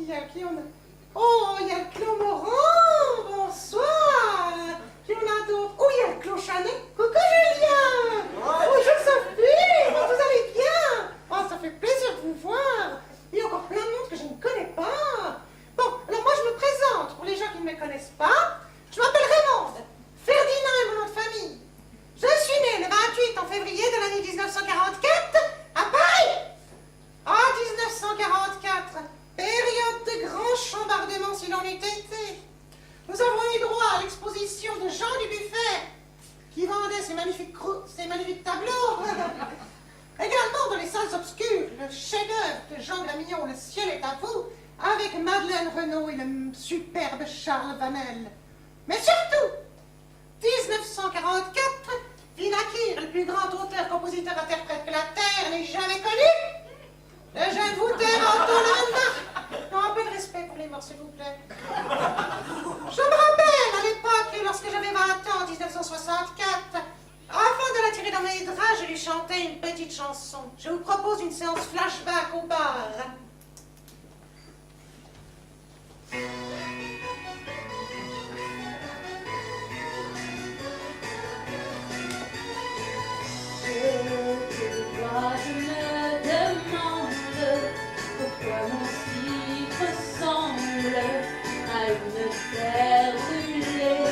qui on a? Oh, il y a le Clos Morand, bonsoir. Qui on a d'autres? Oh, il y a le Clos Chanet. Coucou Julien. Bonjour Sophie, vous allez bien? Oh, ça fait plaisir de vous voir. Il y a encore plein de monde que je ne connais pas. Bon, alors moi je me présente, pour les gens qui ne me connaissent pas. Je m'appelle Raymonde. Ferdinand est mon nom de famille. Je suis née le 28 en février de l'année 1944 à Paris. En 1944, période de grand chambardement si l'on eût été. Nous avons eu droit à l'exposition de Jean Dubuffet, qui vendait ses magnifiques tableaux. Également dans les salles obscures, le chef-d'œuvre de Jean Gramillon, Le ciel est à vous, avec Madeleine Renaud et le superbe Charles Vanel. Mais surtout, 1944, vit naquîre le plus grand auteur, compositeur, interprète que la Terre n'ait jamais connu. Le jeune Wouter Antonin. Non, un peu de respect pour les morts, s'il vous plaît. Je me rappelle à l'époque, lorsque j'avais 20 ans, en 1964, afin de la tirer dans mes draps, je lui chantais une petite chanson. Je vous propose une séance flashback au bar. Je me demande pourquoi mon cycle ressemble à une terre brûlée.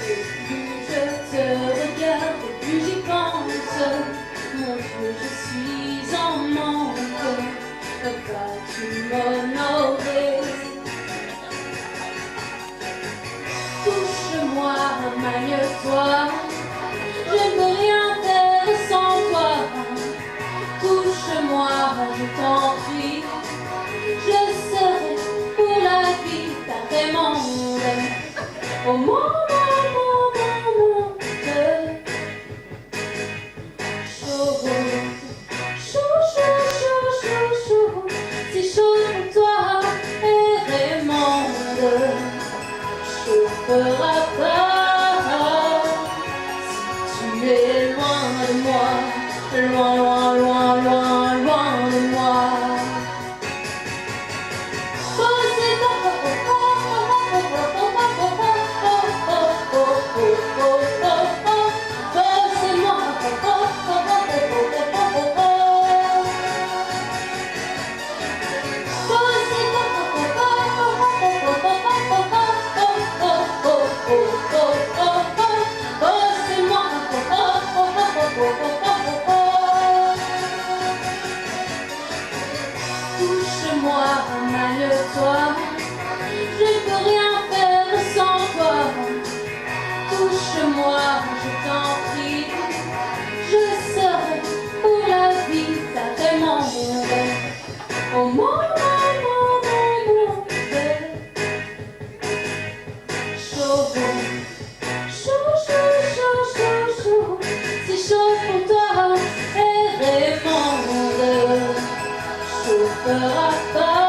Et plus je te regarde, plus j'y pense. Mon Dieu, je suis en manque. Vas-tu m'honorer? Touche-moi, magne-toi. Je ne peux rien faire sans toi. Touche-moi, je t'en prie. Je serai pour la vie ta Raymonde. Oh mon monde. Chaud, chaud. Si chaud pour toi, et Raymonde. Chaud fera pas. Tu es loin de moi, loin de moi. Touche-moi, magne-toi. Je ne peux rien faire sans toi. Touche-moi, je t'en prie. Je serai pour la vie ta Raymonde. Oh mon monde. Chaud. Si chaud pour toi, et Raymonde. Chaud fera pas.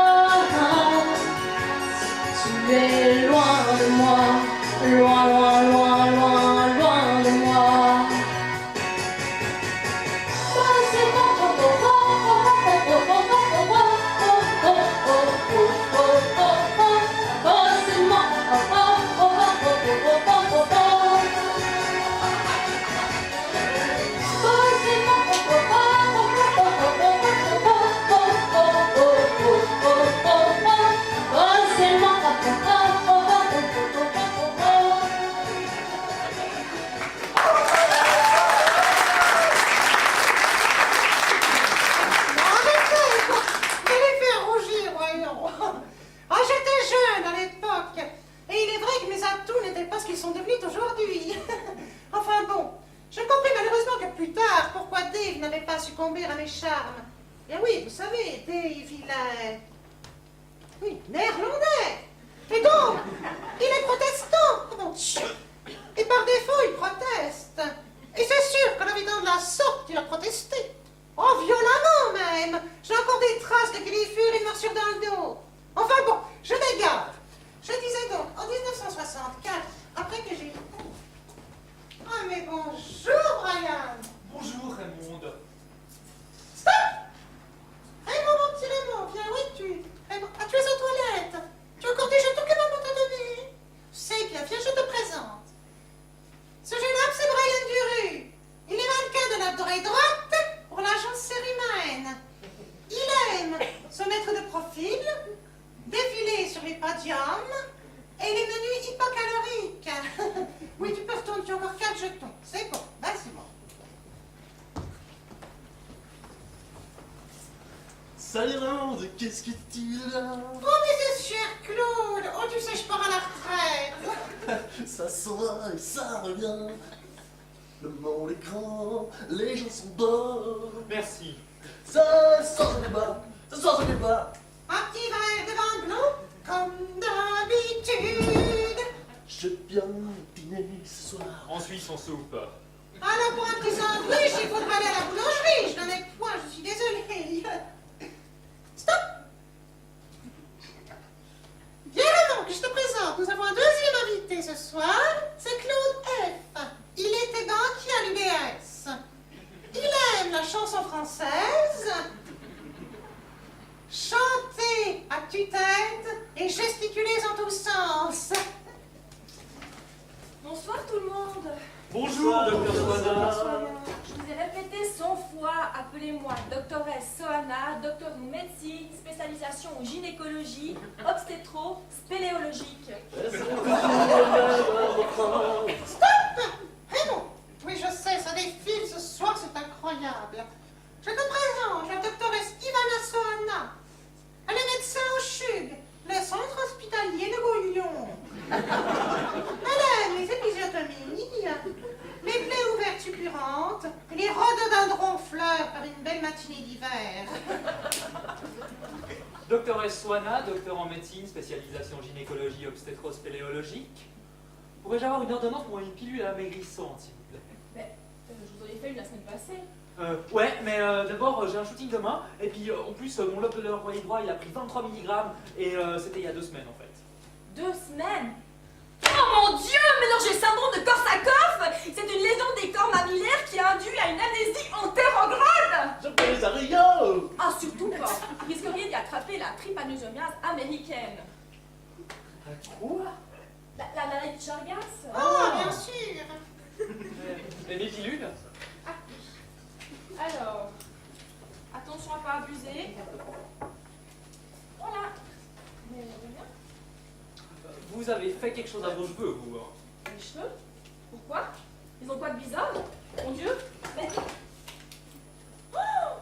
Si tu es loin de moi, loin de moi. Succomber à mes charmes. Et oui, vous savez, Dave, il est... Oui, néerlandais. Et donc, il est protestant. Oh mon Dieu. Et par défaut, il proteste. Et c'est sûr qu'en habitant de la sorte, il a protesté. Oh, violemment même. J'ai encore des traces de griffures et de morsures dans le dos. Enfin bon, je m'égare. Je disais donc, en 1964, après que j'ai... Ah mais bonjour, Brian. Bonjour, Raymonde. Stop! Un moment sodium et les menus hypocaloriques. Oui, tu peux retourner, tu as encore 4 jetons. C'est bon, vas-y, bon. Salut Raymond, qu'est-ce que tu as là? Oh, mais c'est cher, Claude. Oh, tu sais, je pars à la retraite. Ça s'en va et ça revient. Le monde est grand, les gens sont beaux. Merci. Ça sort de débat, ça sort de débat. Un petit verre de vin blanc, comme d'habitude. Je viens dîner ce soir. En Suisse, on soupe. Alors, pour un petit sandwich, il faudra aller à la boulangerie. Je n'en ai point, je suis désolée. Stop! Bien, donc, je te présente. Nous avons un deuxième invité ce soir. C'est Claude F. Il était banquier à l'UBS. Il aime la chanson française, chanter à tue-tête et gesticuler en tous sens. Bonsoir tout le monde. Bonjour, Dr. Soana. Je vous ai répété 100 fois, appelez-moi doctoresse Soana, docteur en médecine, spécialisation en gynécologie, obstétro, spéléologique. Stop! Raymond! Oui, je sais, ça défile ce soir, c'est incroyable. Je te présente la doctoresse Ivana Soana. Elle est médecin au CHUG, le centre hospitalier de Gouillon. Elle aime les épisiotomies, les plaies ouvertes suppurantes et les rhododendrons fleurs par une belle matinée d'hiver. Dr. Soana, docteur en médecine, spécialisation gynécologie obstétro-spéléologique. Pourrais-je avoir une ordonnance pour une pilule amaigrissante, s'il vous plaît? Mais je vous en ai fait une la semaine passée. Ouais, mais d'abord, j'ai un shooting demain, et puis en plus, mon lobe de l'oreiller droit, il a pris 23 mg, et c'était il y a 2 semaines, en fait. 2 semaines? Oh mon Dieu, mais non, j'ai le syndrome de Korsakoff. C'est une lésion des corps mammillaires qui induit à une amnésie antérograde. Je fais les arios. Ah, surtout pas. Vous risqueriez d'y attraper la trypanosomiase américaine. Quoi? La maladie de Chagas. Oh, bien sûr! Et mes pilules? Alors, attention à pas abuser. Voilà. Mais bien. Vous avez fait quelque chose à vos cheveux, vous, hein? Les cheveux? Pourquoi? Ils ont quoi de bizarre? Mon Dieu! Mais... Oh,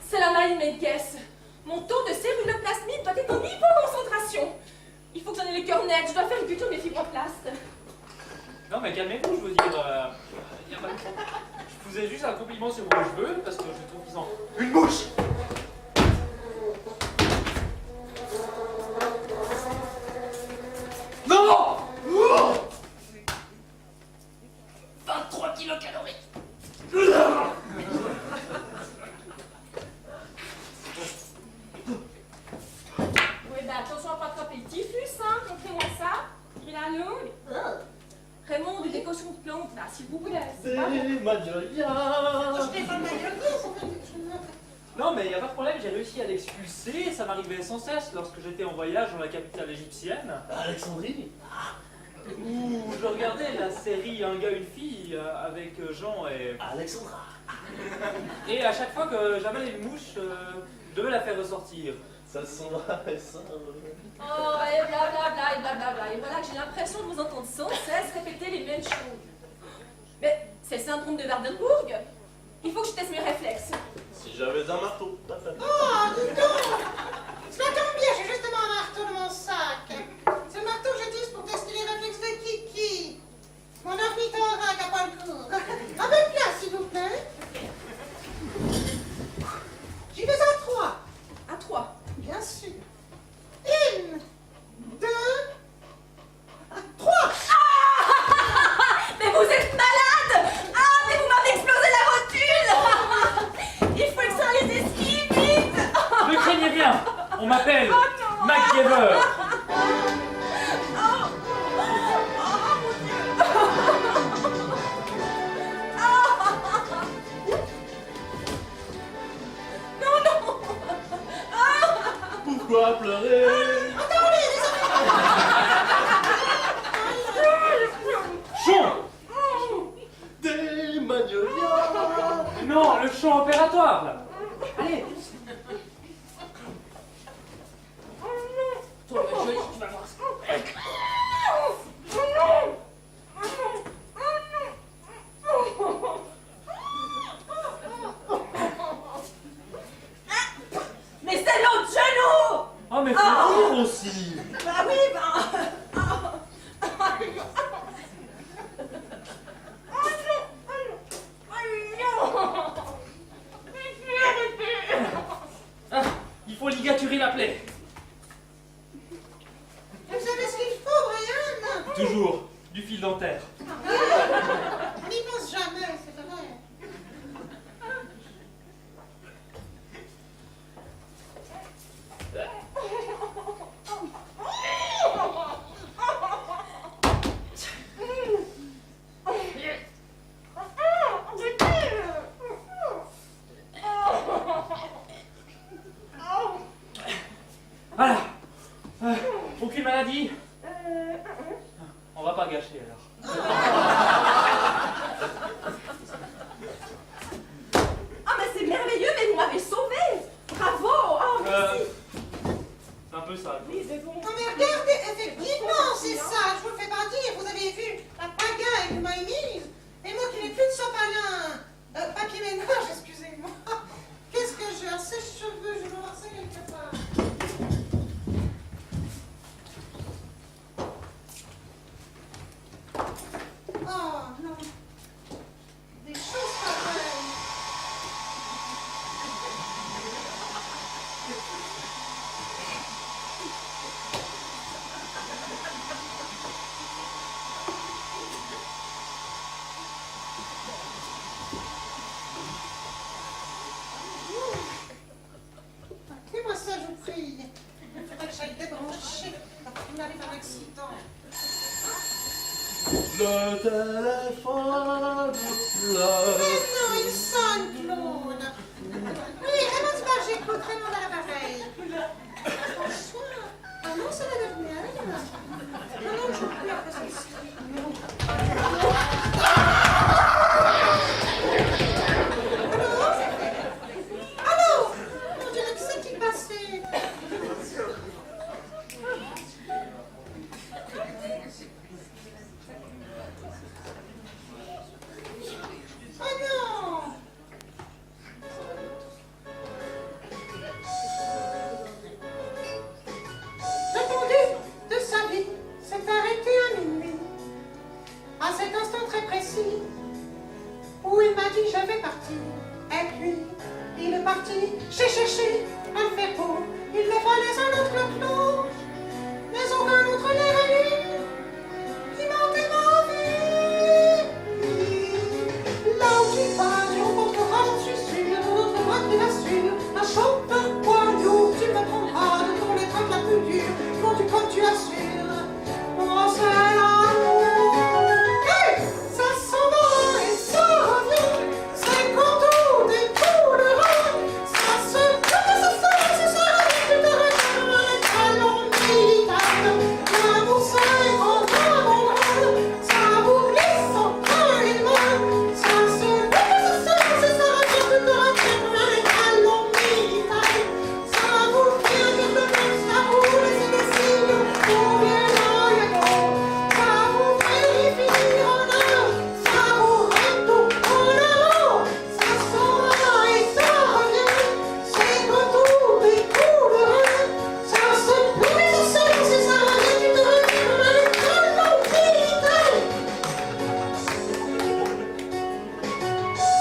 c'est la maladie de Menkès. Mon taux de celluloplasmide doit être en hypoconcentration. Il faut que j'en ai le cœur net. Je dois faire une culture de mes fibroblastes. Non, mais calmez-vous, je veux dire. Y a pas de... Je faisais juste un compliment sur vos cheveux, parce que je trouve qu'ils ont une bouche! Non! 23 kilocalories! Oui, ben attention à pas attraper le typhus, hein. Montrez-moi ça. Il a l'eau. Raymond, des décotions de plantes, là, s'il vous plaît. C'est pas bon. Des magnolias. Je n'ai pas de maillot. Non, mais il n'y a pas de problème, j'ai réussi à l'expulser, ça m'arrivait sans cesse lorsque j'étais en voyage dans la capitale égyptienne, Alexandrie. où je regardais la série Un gars, une fille avec Jean Alexandra. et à chaque fois que j'avais une mouche, je devais la faire ressortir. Ça s'en va et ça. Oh, et blablabla, et blablabla. Et voilà que j'ai l'impression de vous entendre sans cesse répéter les mêmes choses. Mais c'est le syndrome de Wardenburg. Il faut que je teste mes réflexes. Si j'avais un marteau, ta femme. Oh, dis donc! Cela tombe bien, j'ai justement un marteau dans mon sac. C'est le marteau que j'utilise pour tester les réflexes de Kiki. Mon ornithorynque à poil court. Un peu de place, s'il vous plaît. J'y vais à 3. À 3. Bien sûr. 1, 2, 3. Mais vous êtes malade! Ah, mais vous m'avez explosé la rotule! Il faut que ça les esquive vite! Ne craignez bien, on m'appelle Oh non! MacGyver. Oh, mon Dieu! Non, non! Pourquoi pleurer? Chant! Des magnolias. Non, le chant opératoire, là. Allez. Toi, ma jolie, tu vas voir Oh, mais faut rire aussi. Bah oui, Ah, il faut ligaturer la plaie. Vous savez ce qu'il faut, Brian? Toujours du fil dentaire. On n'y pense jamais, c'est vrai. Voilà. Aucune maladie? On va pas gâcher alors. Ah, mais c'est merveilleux, mais vous m'avez sauvé. Bravo. Oh, merci. C'est un peu ça. Oui, c'est bon. Non mais regardez, effectivement, c'est ça, je vous le fais pas dire, vous avez vu la pagaille que vous m'avez mise, et moi qui n'ai plus de sopalin, papier ménage, excusez-moi. Qu'est-ce que j'ai? Un sèche-cheveux, je vais voir ça quelque part. Oh non, des choses pareilles. Appelez-moi ça, je vous prie. Il faudrait que j'aille débrancher avant qu'il m'arrive un accident. Le téléphone pleure. Mais non, il sonne, Claude. Oui, Raymond, j'écoute Raymond à l'appareil. Bonsoir. Ah non, ça va devenir. Non, non, je ne peux plus après celle-ci. Allô? On dirait que c'est qui passait. Oh non! Répondu de sa vie, s'est arrêté à minuit, à cet instant très précis, où il m'a dit je vais partir. Et puis, il est parti, j'ai cherché à le faire beau, il me fallait un autre clou, mais aucun autre n'est venu, qui mentait ma vie. Là où tu vas, tu rencontreras, j'en suis sûre, notre droite qui l'assure, un chanteur poignot, tu me prendras de ton étreinte la plus dure, quand tu assures, mon seul amour. Hey, ça s'en va et ça revient, c'est quand tout découlera, ça se passe, ça s'arrête, tu te regardes, les talons militaires, l'amour c'est grand amour, ça vous glisse entre les mains, ça se passe, ça s'arrête, tu te regardes, les talons militaires, ça vous tient de même, ça vous laisse des signes, combien d'œil ça vous vérifie en un, ça vous retourne en avant, ça s'en va et ça revient, c'est quand tout découlera, ça se brise, ça s'arrête, tu te regardes, les talons militaires.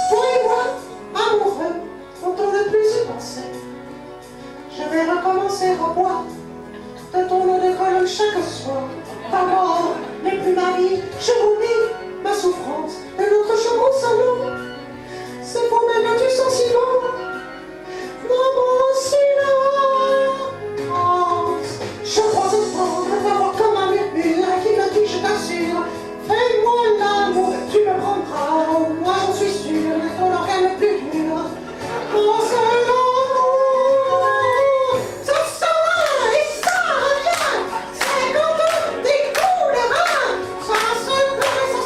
Toi et moi, amoureux, dont on ne plus y penser, je vais recommencer à boire de ton eau de colonne chaque soir. Ta mort n'est plus ma vie, je vomis ma souffrance de notre chambre au salon. C'est vous même tu sens si long, dans mon silence. Je crois entendre ta voix comme un murmure qui me dit, je t'assure, fais-moi l'amour, tu me prendras, moi j'en suis sûre, de ton organe le plus dur. Mon seul amour, ça s'en va et ça revient, c'est quand tout découlera, ça se passe,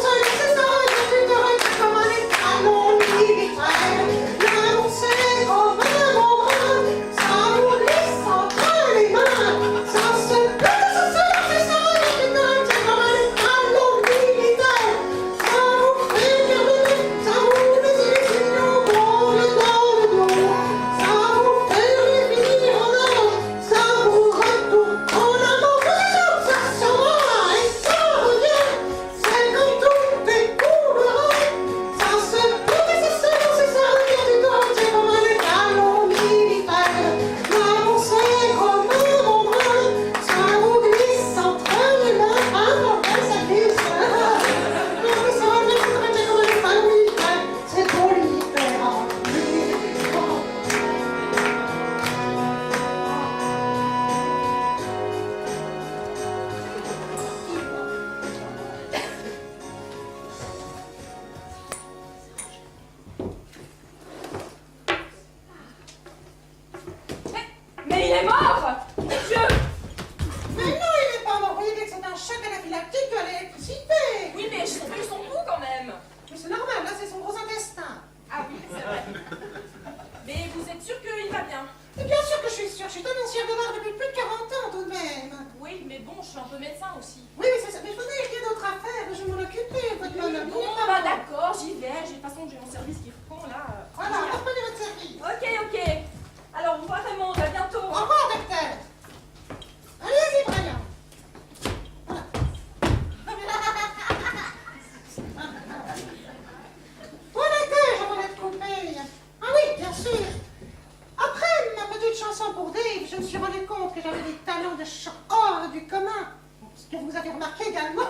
est mort! Dieu! Mais non, il est pas mort. Vous voyez bien que c'est un choc anaphylactique de l'électricité. Oui, mais je sais plus son pouls quand même. Mais c'est normal, là, c'est son gros intestin. Ah oui, c'est vrai. Mais vous êtes sûr qu'il va bien? Et bien sûr que je suis sûre. Je suis tenancière de bar depuis plus de 40 ans, tout de même. Oui, mais bon, je suis un peu médecin aussi. Oui, mais c'est ça. Mais venez, il y a d'autres affaires. Je vais m'en occuper, votre bonhomme. Bon, bah d'accord, j'y vais. De toute façon, j'ai mon service qui reprend là. Voilà, reprenez votre service. Ok, ok. Alors, au revoir Raymond, à bientôt. Au revoir, docteur. Allez-y, Brian. Voilà que je voulais te couper. Ah oui, bien sûr. Après ma petite chanson pour Dave, je me suis rendu compte que j'avais des talents de chant hors du commun. Ce que vous avez remarqué également.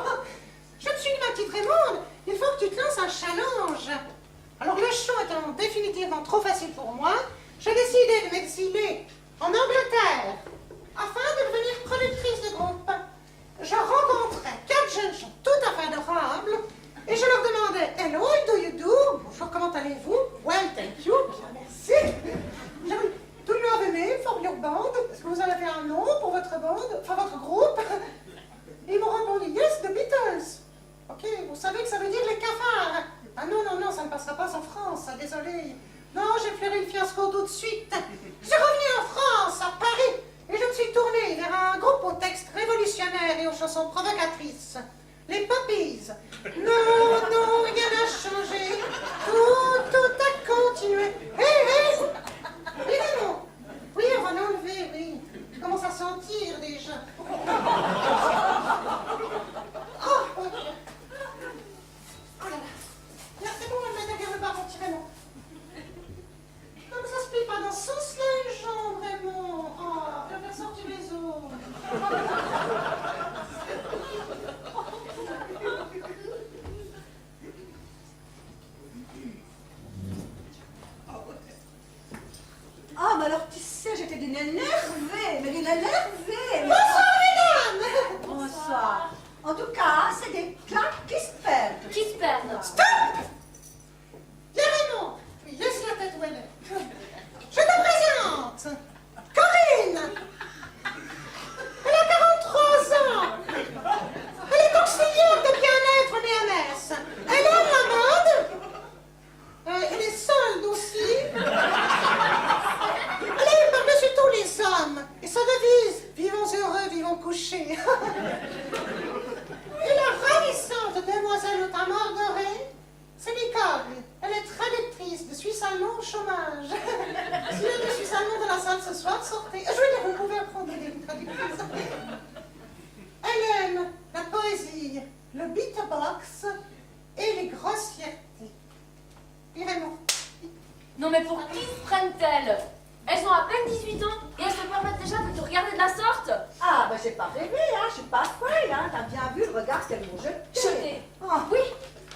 Je me suis dit, ma petite Raymonde, il faut que tu te lances un challenge. Alors le chant étant définitivement trop facile pour moi, j'ai décidé de m'exiler en Angleterre afin de devenir productrice de groupe. Je rencontrais 4 jeunes gens tout à fait adorables et je leur demandais Hello, how do you do? Bonjour, comment allez-vous? Well, thank you. Bien, merci. Do you have a name for your band? Est-ce que vous en avez un nom pour votre bande? Enfin, votre groupe? Et ils m'ont répondu Yes, the Beatles. Ok, vous savez que ça veut dire les cafards. Ah non, non, non, ça ne passera pas en France, ah, désolé. Non, j'ai flairé le fiasco tout de suite. Je suis revenue en France, à Paris, et je me suis tournée vers un groupe au texte révolutionnaire et aux chansons provocatrices. Les Poppies. Non, non, rien n'a changé. Tout a continué. Hé, hé! Évidemment. Oui, on va l'enlever, oui. Je commence à sentir déjà. Oh, ok. Oh là là. Là, c'est bon, on va mettre derrière le bar, retirez-moi. Non, mais ça se plie pas dans ce sens-là, les jambes, vraiment. Oh, je vais faire sortir les os. Ah, mais alors tu sais, j'étais d'une énervée, mais d'une énervée. Bonsoir, mesdames. Bonsoir. En tout cas, c'est des claques qui se perdent. Qui se perdent? Stop! Viens, Raymond. Oui, laisse la tête où elle est. Je te présente Corinne. Elle a 43 ans. Elle est auxiliaire de bien-être néanesse. Elle aime la mode. Elle est solde aussi. Elle aime par-dessus tous les hommes. Et sa devise, vivons heureux, vivons couchés. Et la ravissante demoiselle au amour doré, c'est Nicole. Elle est traductrice de Suisse allemand au chômage. S'il y a des Suisses allemands dans la salle ce soir, sortez. Je veux dire, vous pouvez apprendre des traductrices. Elle aime la poésie, le beatbox et les grossièretés. Et Raymond. Non mais pour qui se prennent-elles? Elles ont à peine 18 ans et elles se permettent déjà de te regarder de la sorte? Ah, ben j'ai pas rêvé, hein, je suis pas folle, hein. T'as bien vu le regard qu'elles m'ont jeté. Jeté. Ah, Oui.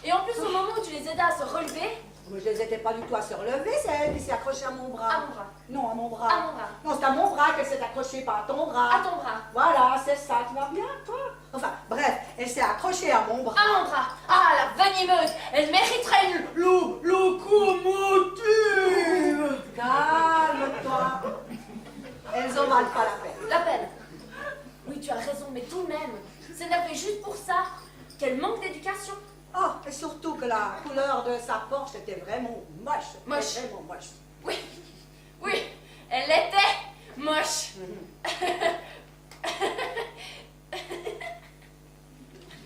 Et en plus au moment où tu les aidais à se relever, mais je les étais pas du tout à se relever, c'est elle qui s'est accrochée à mon bras. à mon bras. Non, à mon bras. À mon bras. Non, c'est à mon bras qu'elle s'est accrochée, pas à ton bras. À ton bras. Voilà, c'est ça, tu vas bien, toi? Enfin, bref, elle s'est accrochée à mon bras. À mon bras. Ah la venimeuse. Elle mériterait une Locomotive. Calme-toi. Elles en valent pas la peine. la peine. Oui tu as raison mais tout de même, s'énerver juste pour ça, qu'elle manque d'éducation. Oh, et surtout que la couleur de sa Porsche était vraiment moche. Moche. Vraiment moche. Oui. Oui. Elle était moche.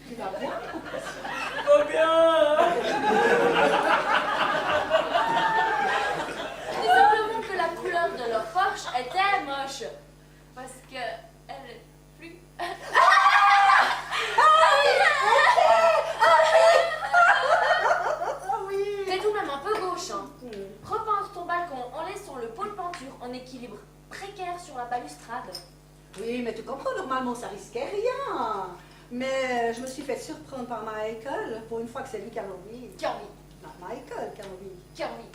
Tu vas bien? Pas bien. C'est simplement que la couleur de leur Porsche était moche. Parce que elle est plus... Ah oui. T'es tout de même un peu gauche, hein. Repeindre ton balcon en laissant le pot de peinture en équilibre précaire sur la balustrade. Oui, mais tu comprends, normalement ça risquait rien. Mais je me suis fait surprendre par Michael, pour une fois que c'est lui qui a envie. Kirby. Non, Michael qui a envie. Kirby.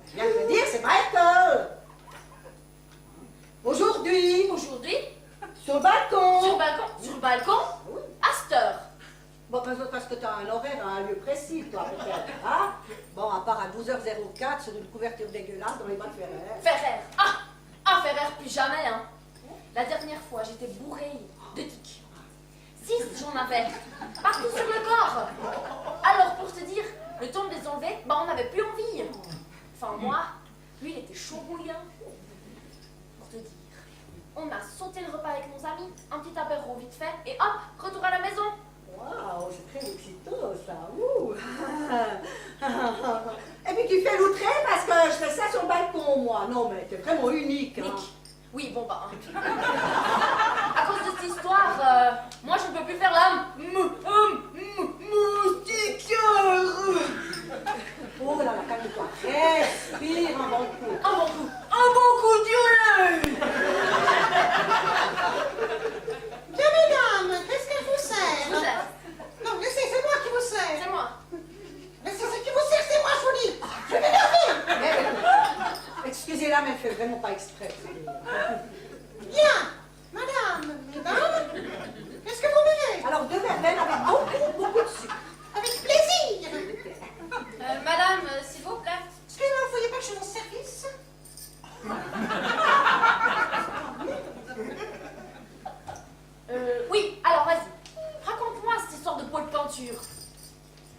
Je viens de le dire, c'est Michael. Aujourd'hui, Aujourd'hui, sur le balcon. sur le balcon, Oui. à cette heure. Bon, parce que tu as un horaire à un lieu précis, toi, peut-être. Hein? Bon, à part à 12h04 sur une couverture dégueulasse dans les bas de Ferrer. Ferrer. Ah, Ferrer plus jamais, hein. La dernière fois, j'étais bourrée de tiques. 6 j'en avais, partout sur le corps. Alors, pour te dire, le temps de les enlever, bah, on n'avait plus envie. Enfin, moi, lui, il était chaud bouillant. Pour te dire, on a sauté le repas avec nos amis, un petit apéro vite fait, et hop, retour à la maison. Waouh, c'est très excitant ça. Ouh. Et puis tu fais l'outré parce que je fais ça sur le balcon, moi. Non, mais t'es vraiment unique. Hein. Nick. Oui, bon bah. À cause de cette histoire, moi je ne peux plus faire la moustiquaire. Oh là là, calme-toi. Respire un bon coup. Un bon coup. Un bon coup de Bien, mesdames, qu'est-ce qu'elle vous sert? Vous êtes. Non, laissez, c'est moi qui vous sers. C'est moi. Laissez, c'est qui vous sert, c'est moi, je vous dis. Je vais m'énerver. Excusez-la, mais elle fait vraiment pas exprès. Bien, madame, mesdames, qu'est-ce que vous buvez? Alors, 2 verveines avec beaucoup de sucre. Avec plaisir. Madame, s'il vous plaît. Excusez-moi, vous voyez pas que je suis en service? Oui, alors vas-y. Raconte-moi cette histoire de pot de peinture.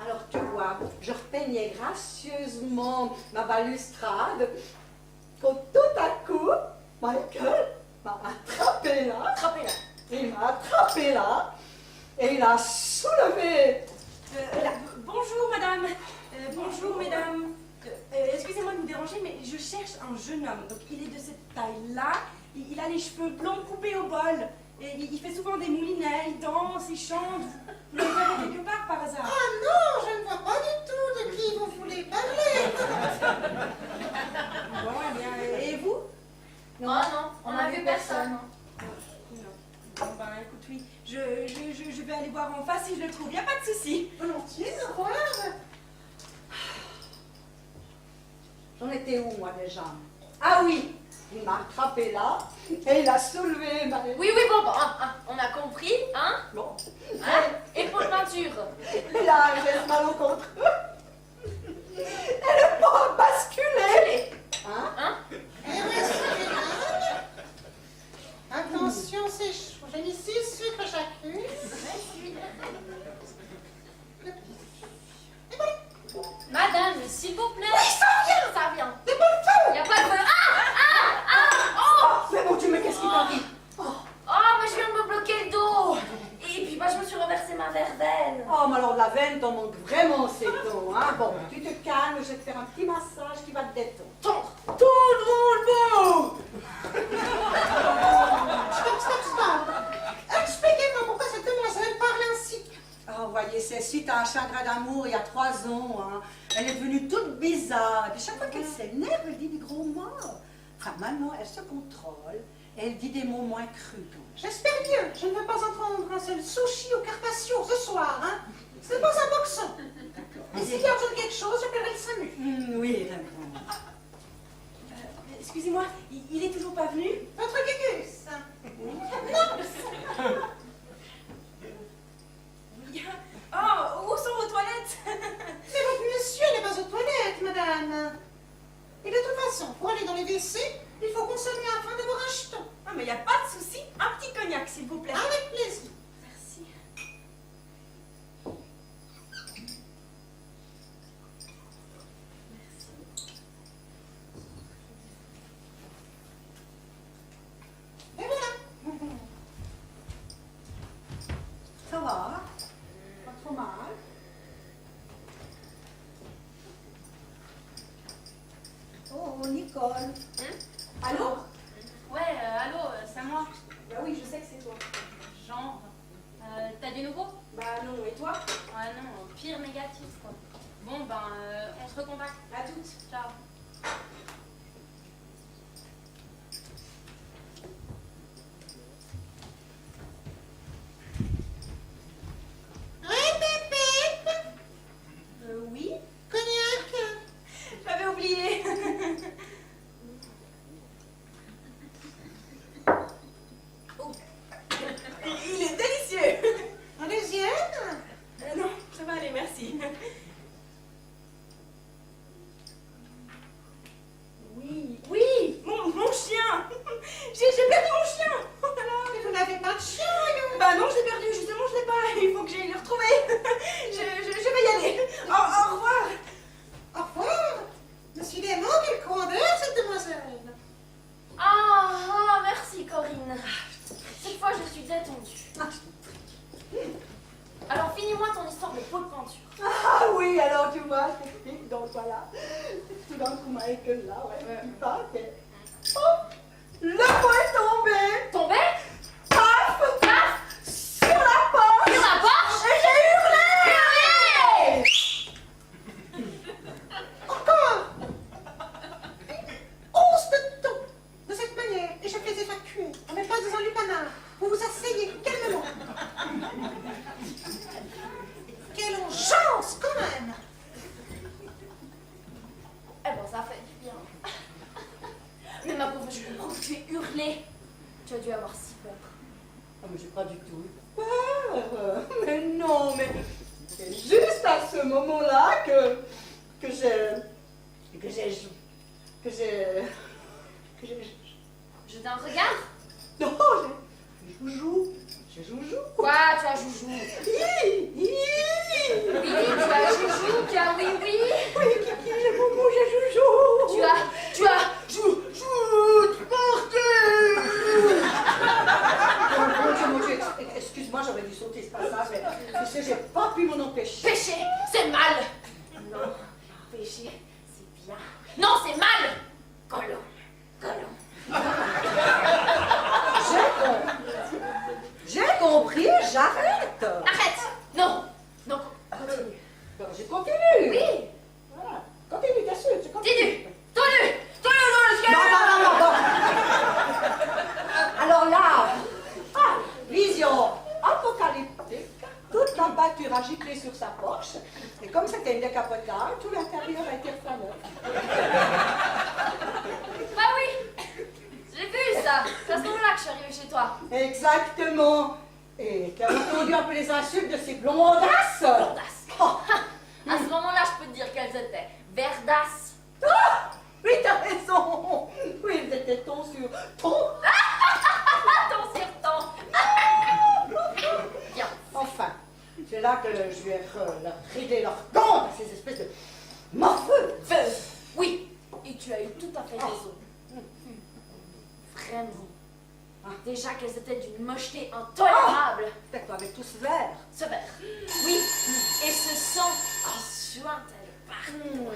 Alors, tu vois, je repeignais gracieusement ma balustrade quand tout à coup, Michael m'a attrapé là. Attrapez-la. Il m'a attrapé là et il a soulevé. Bonjour madame, bonjour mesdames. Excusez-moi de vous déranger, mais je cherche un jeune homme. Donc il est de cette taille-là, il a les cheveux blonds coupés au bol. Et il fait souvent des moulinets, il danse, il chante. Vous l'avez vu quelque part par hasard? Ah non, je ne vois pas du tout de qui vous voulez parler. Bon, eh bien, et vous? Non, non, on n'a vu personne. Non. Bon ben écoute, oui, je vais aller voir en face si je le trouve, y a pas de souci. Volontiers, au revoir. J'en étais où, moi, déjà? Ah oui, il m'a attrapé là et il a soulevé ma... Oui, bon, on a compris, hein? Bon. Hein? Et pot de peinture. Et là, il laisse malencontreux. Et le pot a basculé. Hein? Hein? Eh oui, c'est grave. Attention, c'est chaud. J'ai mis 6 sucres chacune. Et voilà. Madame, s'il vous plaît. Oui, ça vient. Ça vient. Des bons feux. Y a pas de feu. Oh, mais mon Dieu, mais qu'est-ce qui t'arrive? Oh, mais je viens de me bloquer le dos. Et puis, bah, je me suis reversé ma verveine. Oh, mais alors la veine t'en manque vraiment, c'est ton, hein? Bon, tu te calmes, je vais te faire un petit massage qui va te détendre. Tendre. Tout le monde beau! Stop. Expliquez-moi pourquoi cette demoiselle parle ainsi. Ah, vous voyez, c'est suite à un chagrin d'amour il y a 3 ans, hein. Elle est devenue toute bizarre. Et puis chaque fois qu'elle s'énerve, elle dit des gros mots. Enfin, maintenant, elle se contrôle et elle dit des mots moins crus quand même. J'espère bien. Je ne veux pas entendre un seul sushi au Carpaccio ce soir, hein. Ce n'est pas un boxon. Et s'il y a besoin de quelque chose, j'appellerai le SAMU. Oui, d'accord. Excusez-moi, il est toujours pas venu? Votre gugus. Oui. Oh, où sont vos toilettes? C'est votre monsieur n'est pas aux toilettes, madame. Et de toute façon, pour aller dans les WC, il faut consommer afin d'avoir un jeton. Ah, mais y a pas de souci, un petit cognac s'il vous plaît. Avec plaisir. Merci. Et voilà. Ça va? Pas trop mal? Oh, Nicole. Allô? Ouais, allô, c'est moi. Bah oui, je sais que c'est toi. Genre, t'as du nouveau? Bah non, et toi? Ouais, non, pire négatif, quoi. Bon, ben, on se recontacte. À toutes. Ciao. Oui? Cognac. J'avais oublié. Oh. Il est délicieux. Un deuxième. Non, ça va aller, merci. et que là, ouais, tu partais. Oh, le mot est tombé. Tombé? Paf, Paf! sur la porte. Sur la porte? Et j'ai hurlé. Encore 11 de temps. De cette manière, et je les évacuer en mes pas en lupanar. Vous vous asseyez calmement. Quelle urgence, quand même! Eh ben, ça fait du bien. Mais ma pauvre, je comprends que tu aies hurlé. Tu as dû avoir si peur. Ah, mais j'ai pas du tout eu peur. Mais non, mais c'est juste à ce moment-là que j'ai Jeter un regard? non, j'ai joujou. Quoi, tu as joujou? Hi. Oui, tu as joujou, tu as oui, oui. Oui, Kiki, j'ai boubou, j'ai joujou. Tu as joujou. Mon Dieu, excuse-moi, j'aurais dû sauter ce passage, mais tu sais, j'ai pas pu m'en empêcher. Péché, c'est mal. Non, péché, c'est bien. Non, c'est mal. Colon. J'ai compris, j'arrête. Arrête. Non, continue. Ben, j'ai continué. Oui, Voilà. Continue, bien sûr, tu continues. continue. Tendu dans le ciel. Non. Alors là, vision apocalyptique, toute la pâture a giclé sur sa poche, et comme c'était une décapotable, tout l'intérieur a été refait. Ah oui, j'ai vu ça. C'est à ce moment-là que je suis arrivée chez toi. Exactement. Et tu as entendu un peu les insultes de ces blondas. Verdas. Oh. À ce moment-là, je peux te dire qu'elles étaient verdasses. Ah, oui, t'as raison. Oui, ils étaient ton sur ton. Ton sur ton. Bien. Enfin, c'est là que je vais régler leur compte à ces espèces de morfeux. Oui, et tu as eu tout à fait raison. Vraiment. Déjà qu'elles étaient d'une mocheté intolérable. Peut-être avec tout ce verre. Ce verre. Oui, et ce sang qui suintait partout.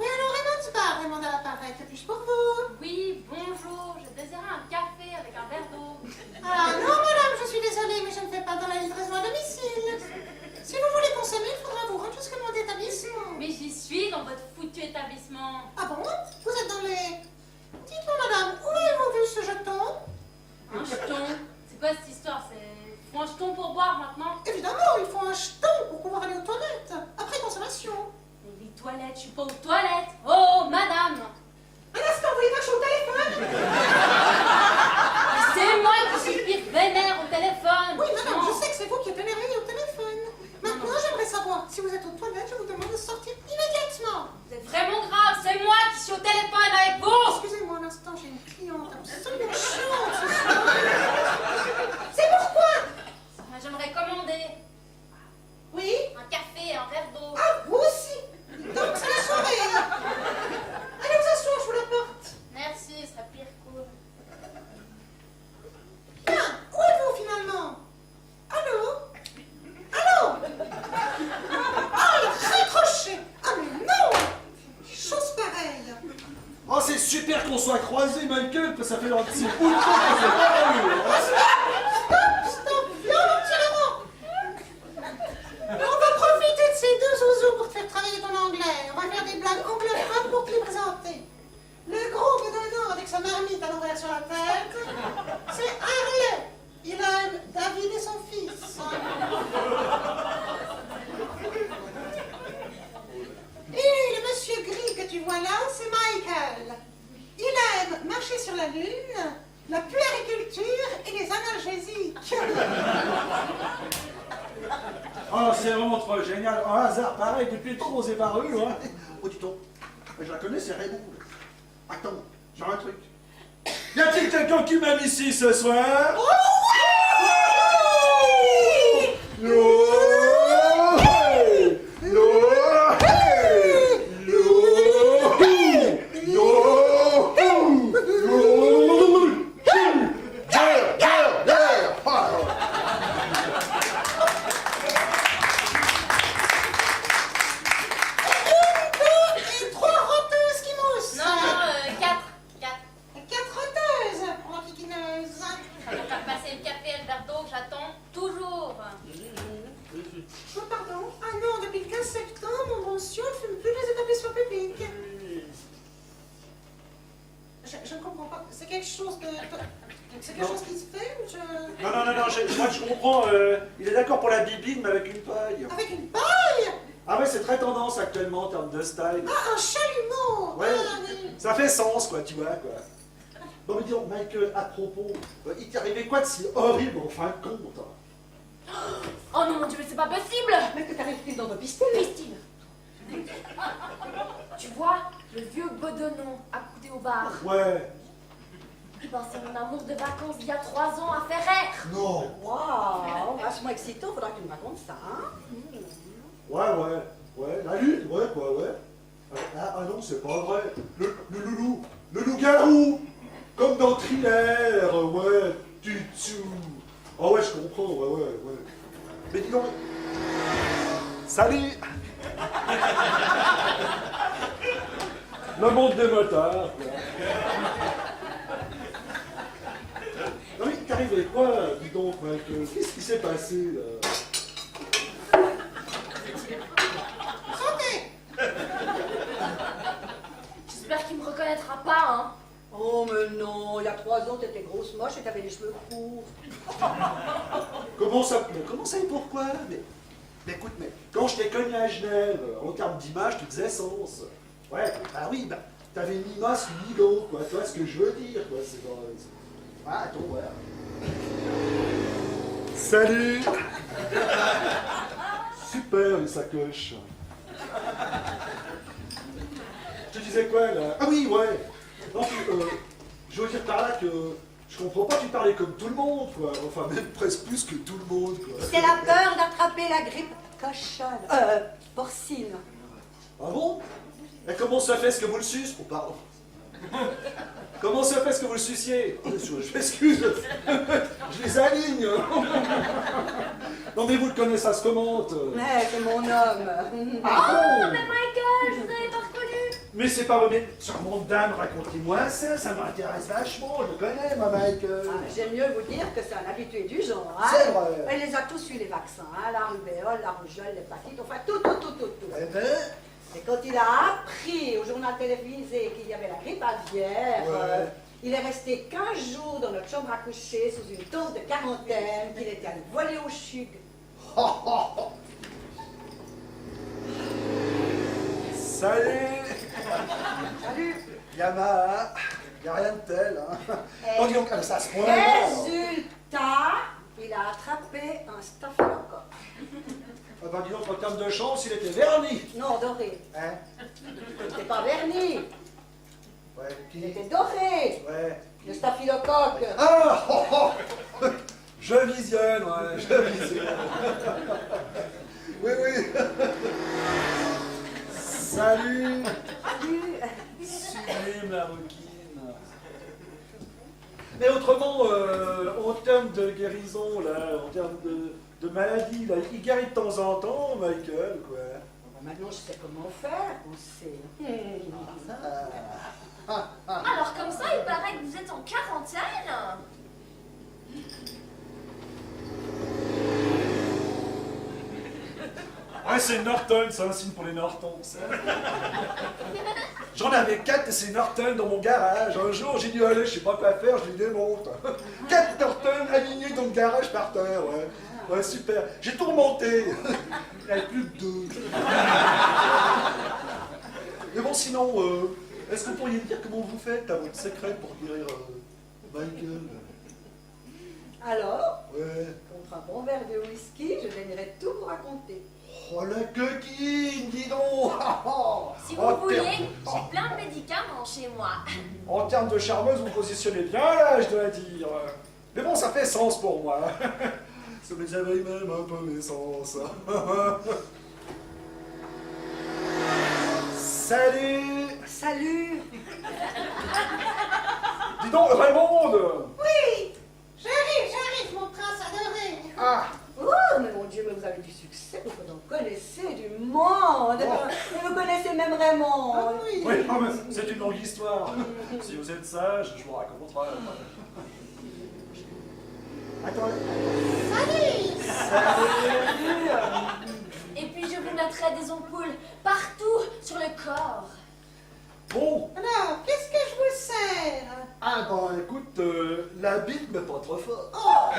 Oui, alors, Raymond, c'est pas vraiment à l'appareil, que puis-je pour vous? Oui, bonjour, je désirais un café avec un verre d'eau. Ah non, madame, je suis désolée, mais je ne fais pas dans la livraison à domicile. Si vous voulez consommer, il faudra vous rendre jusqu'à mon établissement. Mais j'y suis dans votre foutu établissement. Ah bon? Vous êtes dans les... Dites-moi, madame, où avez-vous vu ce jeton? Un jeton. C'est quoi cette histoire? Faut un jeton pour boire maintenant? Évidemment, il faut un jeton pour pouvoir aller aux toilettes, après consommation. Mais les toilettes, je suis pas aux toilettes. Oh, madame! Un instant, vous voulez pas que je sois au téléphone? C'est moi qui suis pire vénère au téléphone. Oui, madame, Non. je sais que c'est vous qui êtes énervée au téléphone. Maintenant, j'aimerais savoir, si vous êtes aux toilettes, je vous demande de sortir immédiatement. Vous êtes vraiment grave, c'est moi qui suis au téléphone avec vous. Excusez-moi un instant, j'ai une cliente absolument chiante ce soir. C'est pourquoi? J'aimerais commander Oui? un café, un verre d'eau. Ah, vous aussi? Donc, c'est la soirée. Allez vous asseoir, je vous l'apporte. Merci, ce serait pire cool. Bien, où êtes-vous finalement? Allô? Allô? Ah, il a raccroché. Ah, mais non! Chose pareille. Oh, c'est super qu'on soit croisés, Michael, parce que ça fait un petit bout de temps qu'on s'est pas vu. Stop, violent. On va profiter de ces deux zouzous pour te faire travailler ton anglais. On va faire des blagues anglophones pour te les présenter. Le gros bedonnant avec sa marmite à l'envers sur la tête, c'est Harley. Il aime David et son fils. Et le monsieur gris que tu vois là, c'est Michael. Il aime marcher sur la lune, la puériculture et les analgésiques. Oh, c'est vraiment trop génial. Un hasard pareil depuis trop aux éparus, hein. Oh, dis-donc, je la connais, c'est Raymond. Attends, j'ai un truc. Y a-t-il quelqu'un qui m'aime ici ce soir? Oh oui! quelque chose de... C'est quelque chose qui se fait ou je... Non, moi je comprends, il est d'accord pour la bibine, mais avec une paille. Avec une paille? Ah ouais, c'est très tendance actuellement en termes de style. Ah, un chalumeau! Ouais, Ah, oui. ça fait sens, quoi, tu vois, quoi. Bon, mais dis donc, Michael, à propos, il t'est arrivé quoi de si horrible en fin de compte, hein? Oh non, mon Dieu, mais c'est pas possible! Mais que t'arrives-tu dans ton pistolet? Christine! Tu vois, le vieux Godonnon accoudé au bar. Ouais. Eh ben, c'est mon amour de vacances d'il y a 3 ans à Ferrer. Non. Waouh, vachement excitant, faudra que tu me racontes ça, hein? Ouais, la lune, ouais, quoi, ouais. Ah non, c'est pas vrai. Le loup-garou, comme dans Thriller, ouais, Tutu. Ah ouais, je comprends, ouais. Mais dis donc, salut. Le monde des motards, quoi. Non mais t'es arrivé quoi, dis donc, mec? Qu'est-ce qui s'est passé, là? J'espère qu'il me reconnaîtra pas, hein. Oh, mais non, il y a 3 ans, t'étais grosse moche et t'avais les cheveux courts. Comment ça et pourquoi? Mais écoute, quand je t'ai connu à Genève, en termes d'image, tu faisais sens. Ouais, bah oui, t'avais ni masse ni dos, quoi. Tu vois ce que je veux dire, quoi. C'est dans... Ah, attends, ouais. Salut. Super, les sacoches. Je te disais quoi, là? Ah oui, ouais. Non, je veux dire par là que je comprends pas, tu parlais comme tout le monde, quoi. Enfin, même presque plus que tout le monde, quoi. C'est la peur d'attraper la grippe cochonne. Porcine. Ah bon? Et comment ça fait ce que vous le sucez? Oh, pardon. Comment ça fait ce que vous le suciez? Je m'excuse, je les aligne. Non mais vous le connaissez, ça se commente. Ouais, c'est mon homme. Ah Mais Michael, je vous avais pas reconnu. Mais c'est pas vrai, charmante dame, racontez-moi ça m'intéresse vachement, je le connais, ma Michael. Ah, j'aime mieux vous dire que c'est un habitué du genre. Hein. C'est vrai. Elle les a tous eu les vaccins, hein, la rubéole, la rougeole, l'hépatite, enfin tout. Eh ben, Et quand il a appris au journal télévisé qu'il y avait la grippe aviaire, Ouais. il est resté 15 jours dans notre chambre à coucher sous une tente de quarantaine qu'il était allé voler au chug. Salut. Salut. Yama, y a rien de tel, hein. Eh, Oh, dis donc, ça se point. alors. Résultat, il a attrapé un staphylocoque. Ah ben, dis donc, en termes de chance, il était verni. Non, doré. Hein? Il n'était pas verni, Ouais, il qui? était doré. Ouais. Le staphylocoque. Ah Je visionne, ouais, je visionne. Oui. Salut. Sublime la rouquine. Mais autrement, en termes de guérison, là, en termes de maladie, là, il guérit de temps en temps, Michael, quoi. Maintenant, je sais comment faire, on sait. Alors comme ça, il paraît que vous êtes en quarantaine. Ouais, c'est Norton, c'est un signe pour les Nortons, ça. J'en avais 4 de ces Norton dans mon garage. Un jour, j'ai dit, allez, je sais pas quoi faire, je les démonte. 4 Norton alignés dans le garage par terre, ouais. Ouais, super. J'ai tout remonté. Il n'y avait plus que 2. Mais bon, sinon, est-ce que vous pourriez me dire comment vous faites à votre secret pour guérir Michael? Alors, Ouais. contre un bon verre de whisky, je daignerai tout vous raconter. Oh, la coquine, dis donc. Si vous Oh, voulez, terme- j'ai plein de médicaments chez moi. En termes de charmeuse, vous positionnez bien là, je dois dire. Mais bon, ça fait sens pour moi. Ça me éveille même un peu mes sens. Salut. Salut. Dis donc, Raymond. Oui, j'arrive, mon prince adoré. Ah, Oh, mais mon Dieu, mais vous avez du succès, vous en connaissez du monde. Et vous connaissez même Raymond. Ah oui. oui, non, mais c'est une longue histoire. Si vous êtes sage, je vous raconterai. Attends. Et puis je vous mettrai des ampoules partout sur le corps. Bon. Alors, qu'est-ce que je vous sers? Ah, bon, écoute. écoute, la bite, mais pas trop fort. Oh,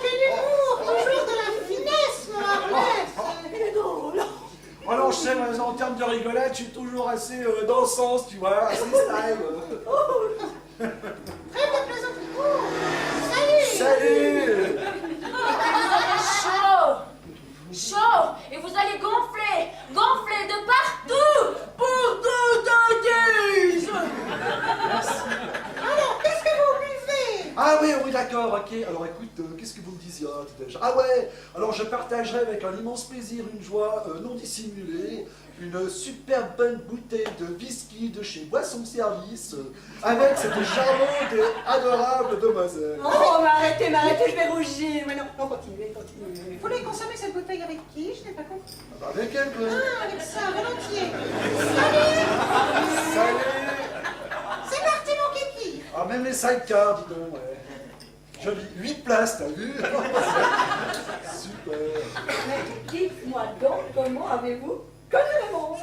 quel humour! Toujours de la finesse, mon Arlès! Il est drôle. Oh non, je sais, mais en termes de rigolade, je suis toujours assez dans le sens, tu vois, assez style. Trêve de plaisanterie. Oh, salut! Salut! Vous avez chaud! Chaud! Et vous allez gonfler! Gonfler de partout! Pour tout un dise! Alors, qu'est-ce que vous buvez? Ah oui, oui, d'accord, ok. Alors écoute, qu'est-ce que vous me disiez déjà? Ah ouais, alors je partagerai avec un immense plaisir, une joie non dissimulée, une superbe bonne bouteille de whisky de chez Boisson Service, avec cette charmante et adorable demoiselle. Oh, mais arrêtez, je vais rougir. Mais non, continuez. Vous voulez consommer cette bouteille avec qui? Je n'ai pas compris. Ah bah, avec elle, quoi. Ah, avec ça, volontiers. Salut! C'est parti, mon kéki. Ah, même les sidecars, dis donc, ouais. Joli, 8 places, t'as vu? Super. Mais dites-moi donc, comment avez-vous connu Raymond?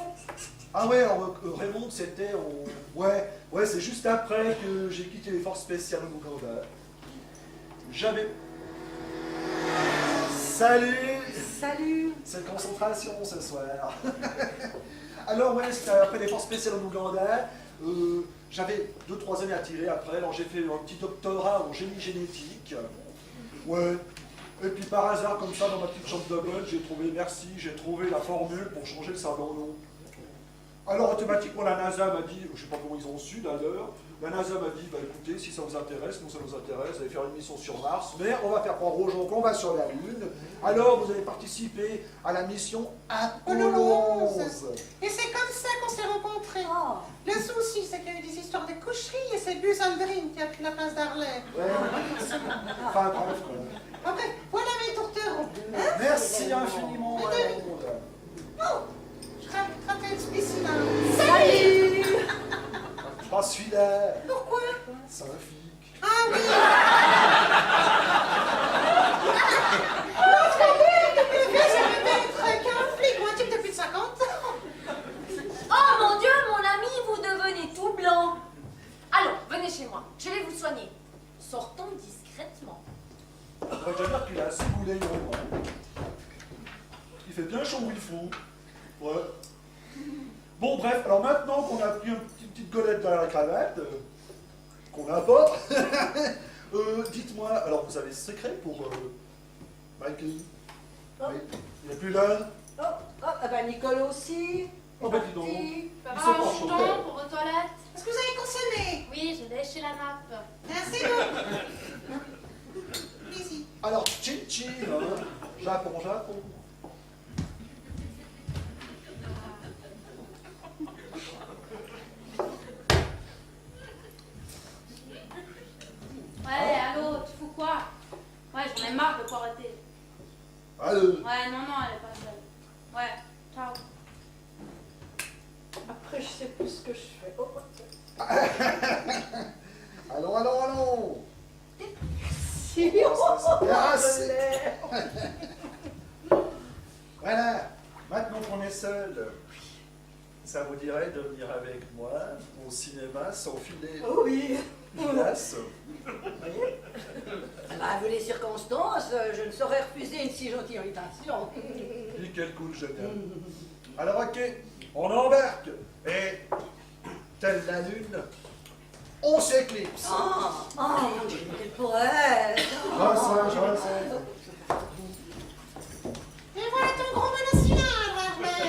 Ah ouais, alors, Raymond, c'était en... Ouais, c'est juste après que j'ai quitté les forces spéciales au Ouganda. J'avais... Salut! C'est concentration ce soir. Alors ouais, c'était après les forces spéciales au Ouganda. J'avais 2-3 années à tirer après, alors j'ai fait un petit doctorat en génie génétique. Ouais. Et puis par hasard, comme ça, dans ma petite chambre de bonne, j'ai trouvé la formule pour changer le savant nom. Alors automatiquement, la NASA m'a dit, je ne sais pas comment ils ont su d'ailleurs, la NASA m'a dit, bah écoutez, si ça vous intéresse, nous ça nous intéresse, vous allez faire une mission sur Mars, mais on va faire croire aux gens qu'on va sur la Lune. Alors vous allez participer à la mission Apollo 11. Et c'est comme ça qu'on s'est rencontrés. Oh. Le souci, c'est qu'il y a eu des histoires de coucherie et c'est Buzz Aldrin qui a pris la place d'Harley. Ouais. Enfin bref, quoi. Après, voilà mes tourtereaux. Hein? Merci infiniment, Raymond. Oh, je ratais le spécimen. Salut! Je suis là. Pourquoi? C'est un flic. Ah oui! Ça peut être qu'un flic ou un type de plus de 50 ans. Oh mon Dieu, mon ami, vous devenez tout blanc! Allons, venez chez moi, je vais vous soigner. Sortons discrètement. On va déjà dire qu'il a assez coulé, Raymond. Il fait bien chaud où il faut. Ouais. Bon, bref, alors maintenant qu'on a pris une petite golette dans la cravate, qu'on n'a pas, dites-moi, alors vous avez ce secret pour Michael? Oh. Oui. Il n'est plus là? Ben Nicolas aussi. Oh ben dis donc. Petit. Ils sont pas chauds. jeton pour aux toilettes. Est-ce que vous avez consommé? Oui, je l'ai chez la nappe. Merci beaucoup. Allez-y. Alors, chin-chin, hein. Japon. Ouais, allô, tu fous quoi? Ouais, j'en ai marre de poireauter. Allô. Ouais, non, elle est pas seule. Ouais, ciao. Après, je sais plus ce que je fais. Oh. Allons. Si, Merci. Voilà, maintenant qu'on est seul, ça vous dirait de venir avec moi au cinéma sans filer oui. place. Bah, vu les circonstances, je ne saurais refuser une si gentille invitation. Et quel coup génial. Alors ok, on embarque. Et, telle la lune, on s'éclipse. Mon Dieu, quel poète. Je sais. Et voilà ton gros monocylindre, Harley.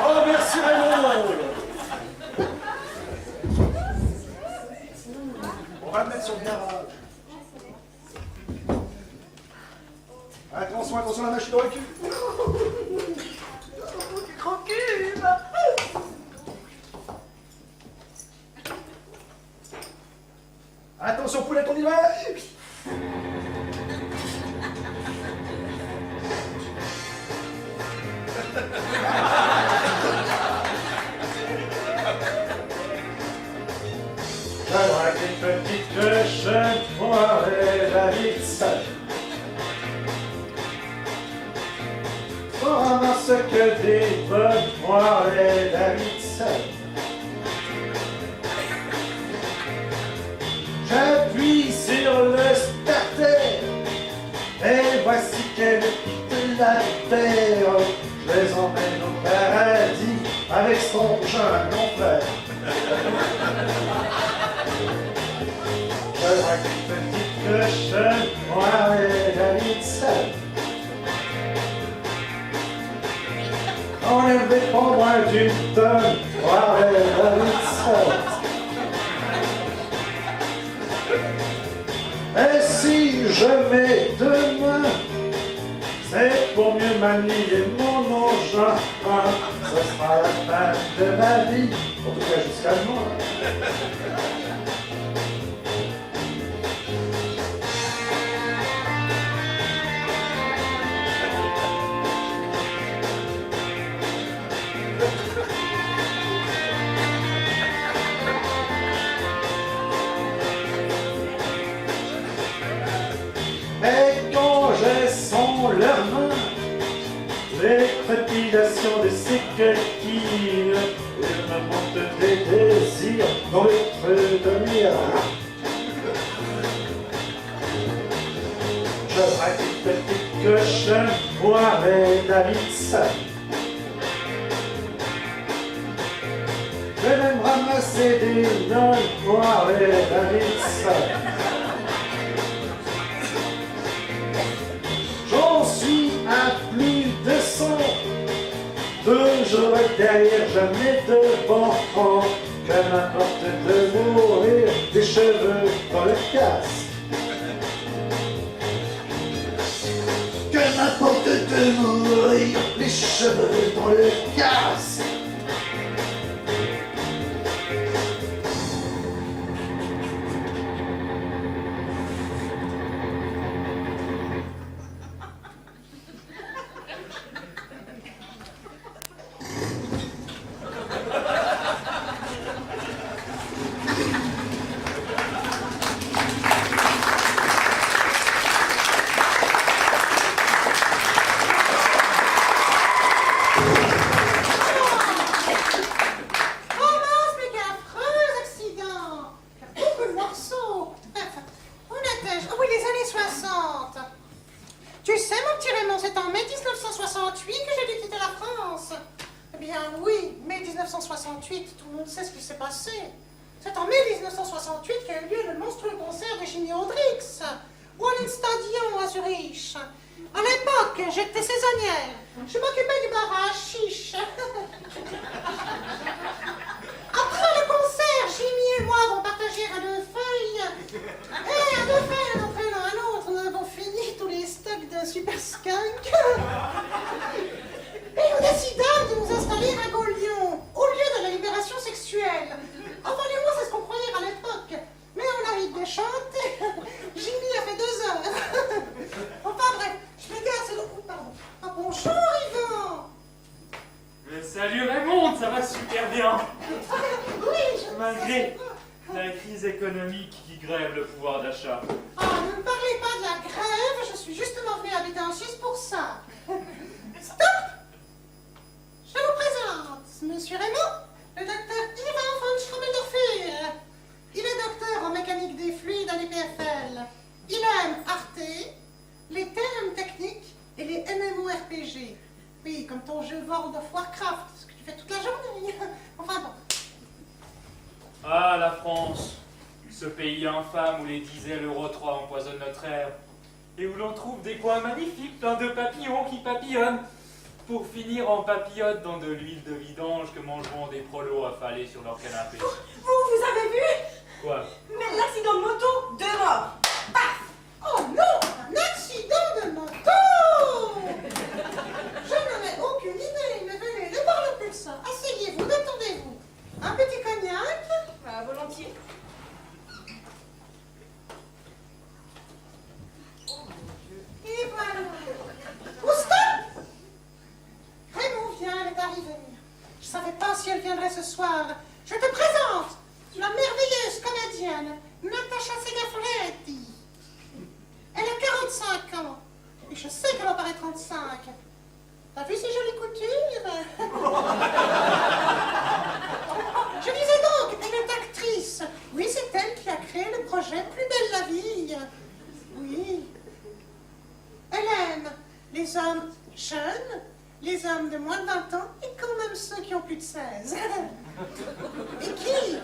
Oh, merci Raymond. On va le mettre sur le garage. Attention, la machine au recul. Grand cube. Attention, poulet, on y va. Avec une petite clochette pour la vitesse. Pour ramasser que des bonnes poires et la vitesse. Davidson. J'appuie sur le starter et voici qu'elle quitte la terre. Je les emmène au paradis avec son jeune confrère. Je vois qu'une petite cochonne, moi et Davidson. On élevait pas moins d'une tonne, moi et Davidson. Et si je mets deux mains, c'est pour mieux manier mon engin. Ce sera la fin de ma vie, en tout cas jusqu'à demain. Et quand je sens leurs mains, les trépidations de ces coquilles, il me monte des désirs dans le creux de mes reins. Je rêve une petite cochonne, moi et Davidson. Je vais même ramasser des nonnes, moi et Davidson. J'en suis à plus de 100. Toujours derrière, jamais devant. Que m'importe de mourir des cheveux dans le casque. Que m'importe de mourir les cheveux dans le casque. Tu sais, mon petit Raymond, c'est en mai 1968 que j'ai dû quitter la France. Eh bien oui, mai 1968, tout le monde sait ce qui s'est passé. C'est en mai 1968 qu'a eu lieu le monstrueux concert de Jimi Hendrix, au Stadion à Zurich. À l'époque, j'étais saisonnière. Je m'occupais du bar à chiche. Après le concert, Jimmy et moi avons partagé à deux feuilles. Et à deux feuilles, un après l'autre, nous avons fini tous les stocks d'un super skunk. Et nous décidâmes de nous installer à Gaulion, au lieu de la libération sexuelle. Enfin, du moins, c'est ce qu'on croyait à l'époque. Mais on a vite déchanté. Jimmy a fait 2 heures. Enfin bref, je m'égare, c'est le coup, pardon. Ah, bonjour, Yvan. Mais salut Raymond, ça va super bien. Oui, je Malgré la crise économique qui grève le pouvoir d'achat. Ah, ne me parlez pas de la grève, je suis justement venue habiter en Suisse pour ça. Stop! Je vous présente Monsieur Raymond, le docteur Yvan von Schrammel-Dorfir. Il est docteur en mécanique des fluides à l'EPFL. Il aime Arte, les thèmes techniques et les MMORPG. Oui, comme ton jeu World of Warcraft, ce que tu fais toute la journée. Enfin bon. Ah, la France, ce pays infâme où les diesel Euro 3 empoisonnent notre air, et où l'on trouve des coins magnifiques pleins de papillons qui papillonnent, pour finir en papillotes dans de l'huile de vidange que mangeront des prolos affalés sur leur canapé. Vous avez vu? Quoi? Mais l'accident de moto, 2 morts. Paf! Oh non, un accident de moto! Je n'en ai aucune idée, mais venez, ne parlons plus de ça. Asseyez-vous, détendez-vous. Un petit cognac? Volontiers. Et voilà. Oustop! Raymond vient, elle est arrivée. Je savais pas si elle viendrait ce soir. Je te présente la merveilleuse comédienne Natasha Segafretti. Elle a 45 ans. Et je sais qu'elle en paraît 35. T'as vu ces jolies coutures? plus de 16. Et qui?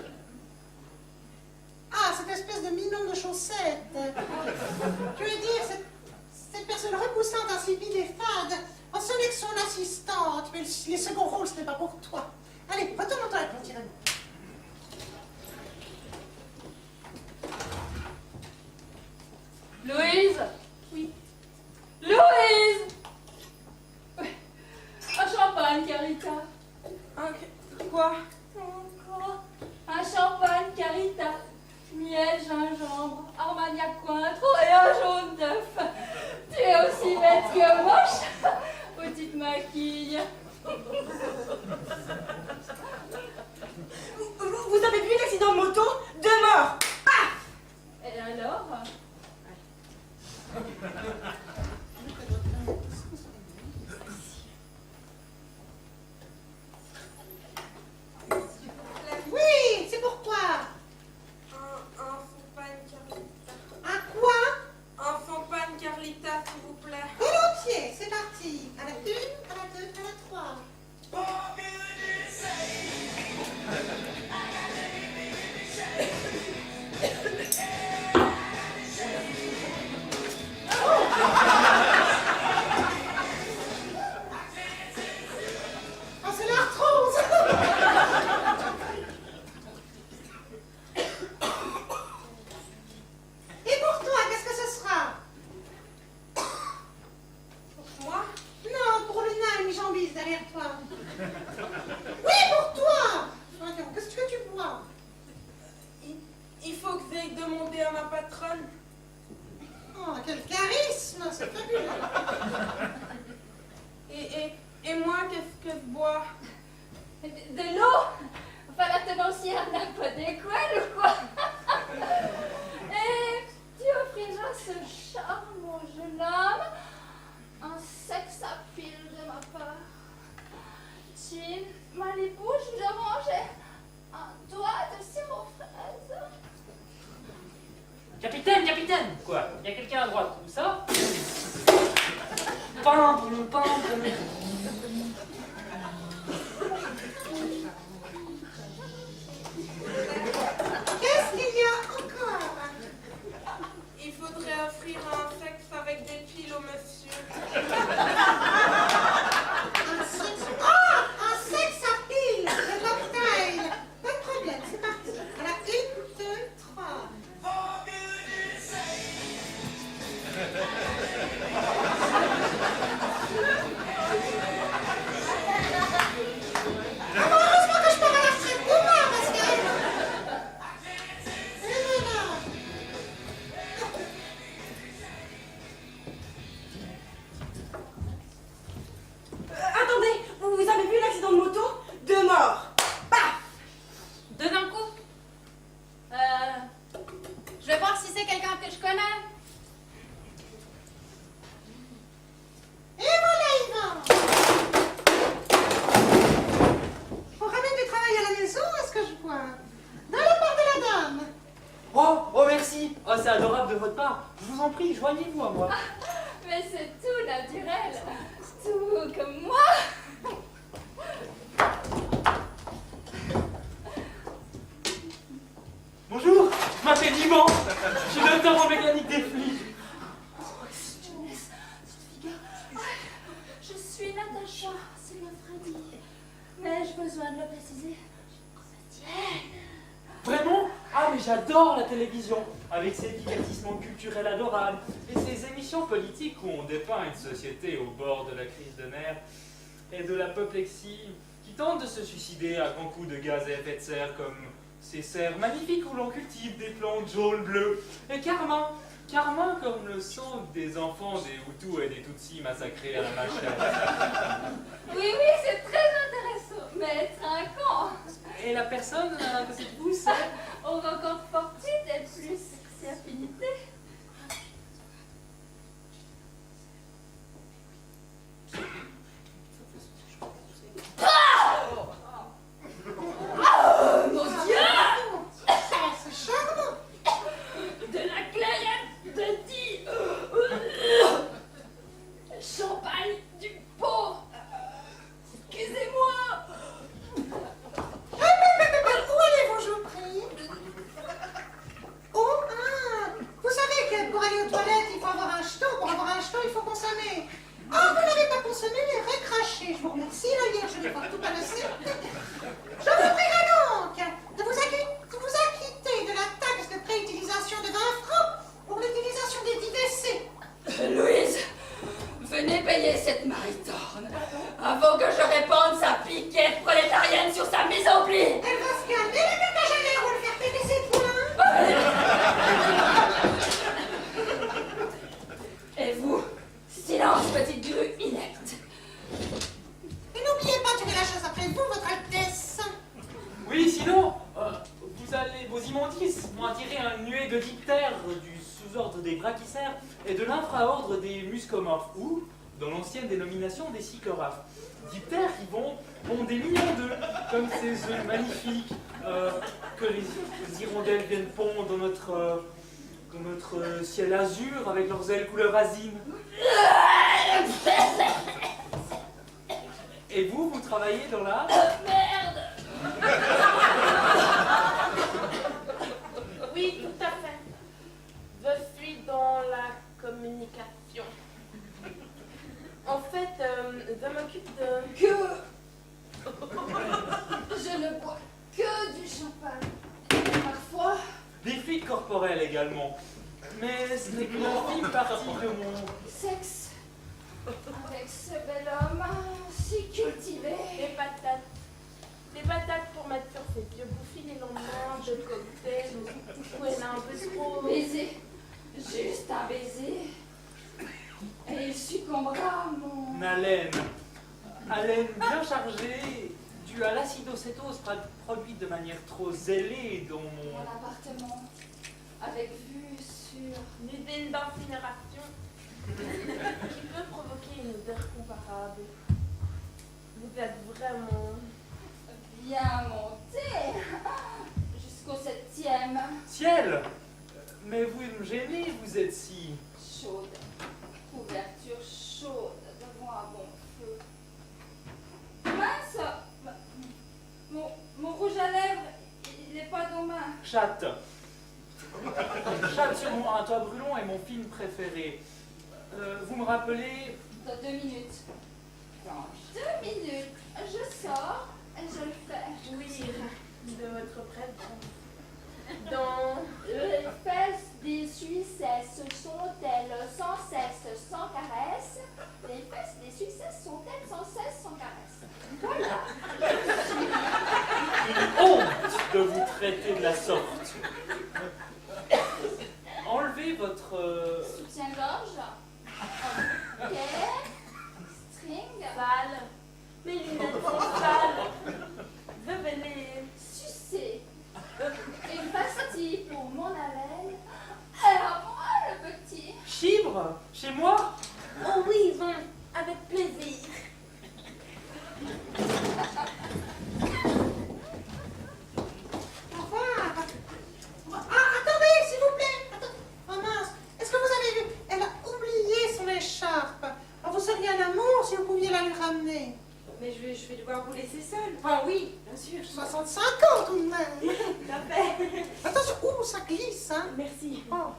Ah, cette espèce de minon de chaussettes. Je veux dire, cette personne repoussante, insipide et fade. Oh, ce n'est que son assistante, mais les seconds rôles, ce n'est pas pour toi. Allez, retourne en toilette, mon tyrannie. Louise? Oui. Louise! Oui. Un champagne, Carlita. Quoi? Encore un champagne, Carlita. Miel, gingembre, Armagnac Cointreau et un jaune d'œuf. Tu es aussi bête que moche. Ou tu te maquilles. Vous avez vu l'accident de moto? 2 morts! Et alors? Oui, c'est pourquoi? Un champagne Carlita. Un quoi? Un champagne Carlita, s'il vous plaît. Volontiers, c'est parti. À la 1, à la 2, à la 3. Ah, c'est l'arthrose. Et pour toi, qu'est-ce que ce sera? Moi? Non, pour le nain, une jambise derrière toi. Oui, pour toi. Voyons, qu'est-ce que tu bois? Il faut que j'aille demander à ma patronne. Oh, quel charisme, c'est fabuleux. Et moi, qu'est-ce que je bois? De l'eau? Enfin, la tenancière n'a pas d'école ou quoi? Et tu offriras ce charme au jeune homme un sexe à pile de ma part. Chin, Malibu, jus d'orange et un doigt de sirop fraise. Capitaine, capitaine! Quoi? Y a quelqu'un à droite, où ça? Pample, pample. Qu'est-ce qu'il y a encore? Il faudrait offrir un sexe avec des piles au monsieur. Un sexe. Ah, un sexe à pile, de cocktail. Pas de problème, c'est parti. À la 1, 2, 3. Ah bon, heureusement que je pars à la retraite demain, Pascal. Et voilà. Attendez, vous avez vu l'accident de moto? 2 morts! Paf! Deux d'un coup. Je vais voir si c'est quelqu'un que je connais. Et voilà, Yvan. On ramène du travail à la maison, est-ce que je vois? Dans la part de la dame. Oh, merci! Oh, c'est adorable de votre part. Je vous en prie, joignez-vous à moi. Mais c'est tout naturel. Tout comme moi. Bonjour, je m'appelle Yvan. Je suis docteur en mécanique des fluides. Je suis Natacha, c'est ma Freddy. N'ai-je besoin de le préciser? Vraiment? Ah, mais j'adore la télévision, avec ses divertissements culturels adorables et ses émissions politiques où on dépeint une société au bord de la crise de nerfs et de l'apoplexie qui tente de se suicider à grands coups de gaz à effet de serre comme ces serres magnifiques où l'on cultive des plantes jaunes, bleues et carmin comme le sang des enfants des Hutus et des Tutsis massacrés à la machette. Oui, c'est très intéressant, mais trinquant. Et la personne à côté de vous, c'est... Au record fortuite et plus sexy affinité. Mon Dieu! C'est charmant. De la clairette de Die! Champagne du pot! Excusez-moi! après vous, Votre Altesse. Oui, sinon, vos immondices vont attirer un nuée de diptères du sous-ordre des brachyssaires et de l'infraordre des muscomorphes, ou, dans l'ancienne dénomination, des sycoraphes. Diptères qui vont des millions d'œufs, comme ces œufs magnifiques que les hirondelles viennent pondre dans notre ciel azur avec leurs ailes couleur asine. Et vous travaillez dans la... Merde! Oui, tout à fait. Je suis dans la communication. En fait, je m'occupe de... Je ne bois que du champagne. Parfois, Des fluides corporels également. Mais ce n'est qu'une infime partie de mon... sexe. Avec ce bel homme si cultivé. Des patates pour mettre sur ses vieux bouffis les lendemains de cocktail où elle a un peu trop... Baiser. Juste un baiser. Et il succombera à mon... haleine. Haleine bien chargée, due à l'acidocétose produite de manière trop zélée dans Mon mon... appartement. Avec vue sur... Une usine d'incinération qui peut provoquer une odeur comparable. Vous êtes vraiment... bien monté. Jusqu'au 7e. Ciel! Mais vous me gênez, vous êtes si... Chaude. Couverture chaude devant un bon feu. Mince! Mon rouge à lèvres, il n'est pas dans ma... Chatte. Chatte sur un toit brûlant est mon film préféré. Vous me rappelez... Dans 2 minutes. Dans 2 minutes, je sors et je le fais. Oui, de votre présence. Dans... Les fesses des Suissesses sont-elles sans cesse sans caresse? Les fesses des Suissesses sont-elles sans cesse sans caresse? Voilà. Une honte de vous traiter de la sorte. Enlevez votre... Soutien-gorge. Ok. String. Sale. Mes lunettes sont sales. Je vais les... Sucer. Une pastille pour mon haleine. Alors moi, le petit. Chibre? Chez moi? Oh oui, bon, avec plaisir. Au revoir. Attendez, s'il vous plaît. Oh mince, est-ce que vous avez vu? Elle a oublié son écharpe. Oh, vous seriez un amour si vous pouviez la lui ramener. Mais je vais devoir vous laisser seule. Enfin, oui, bien sûr. 65 ans tout de même. Tout à fait. Attention, ça glisse, hein. Merci. Oh,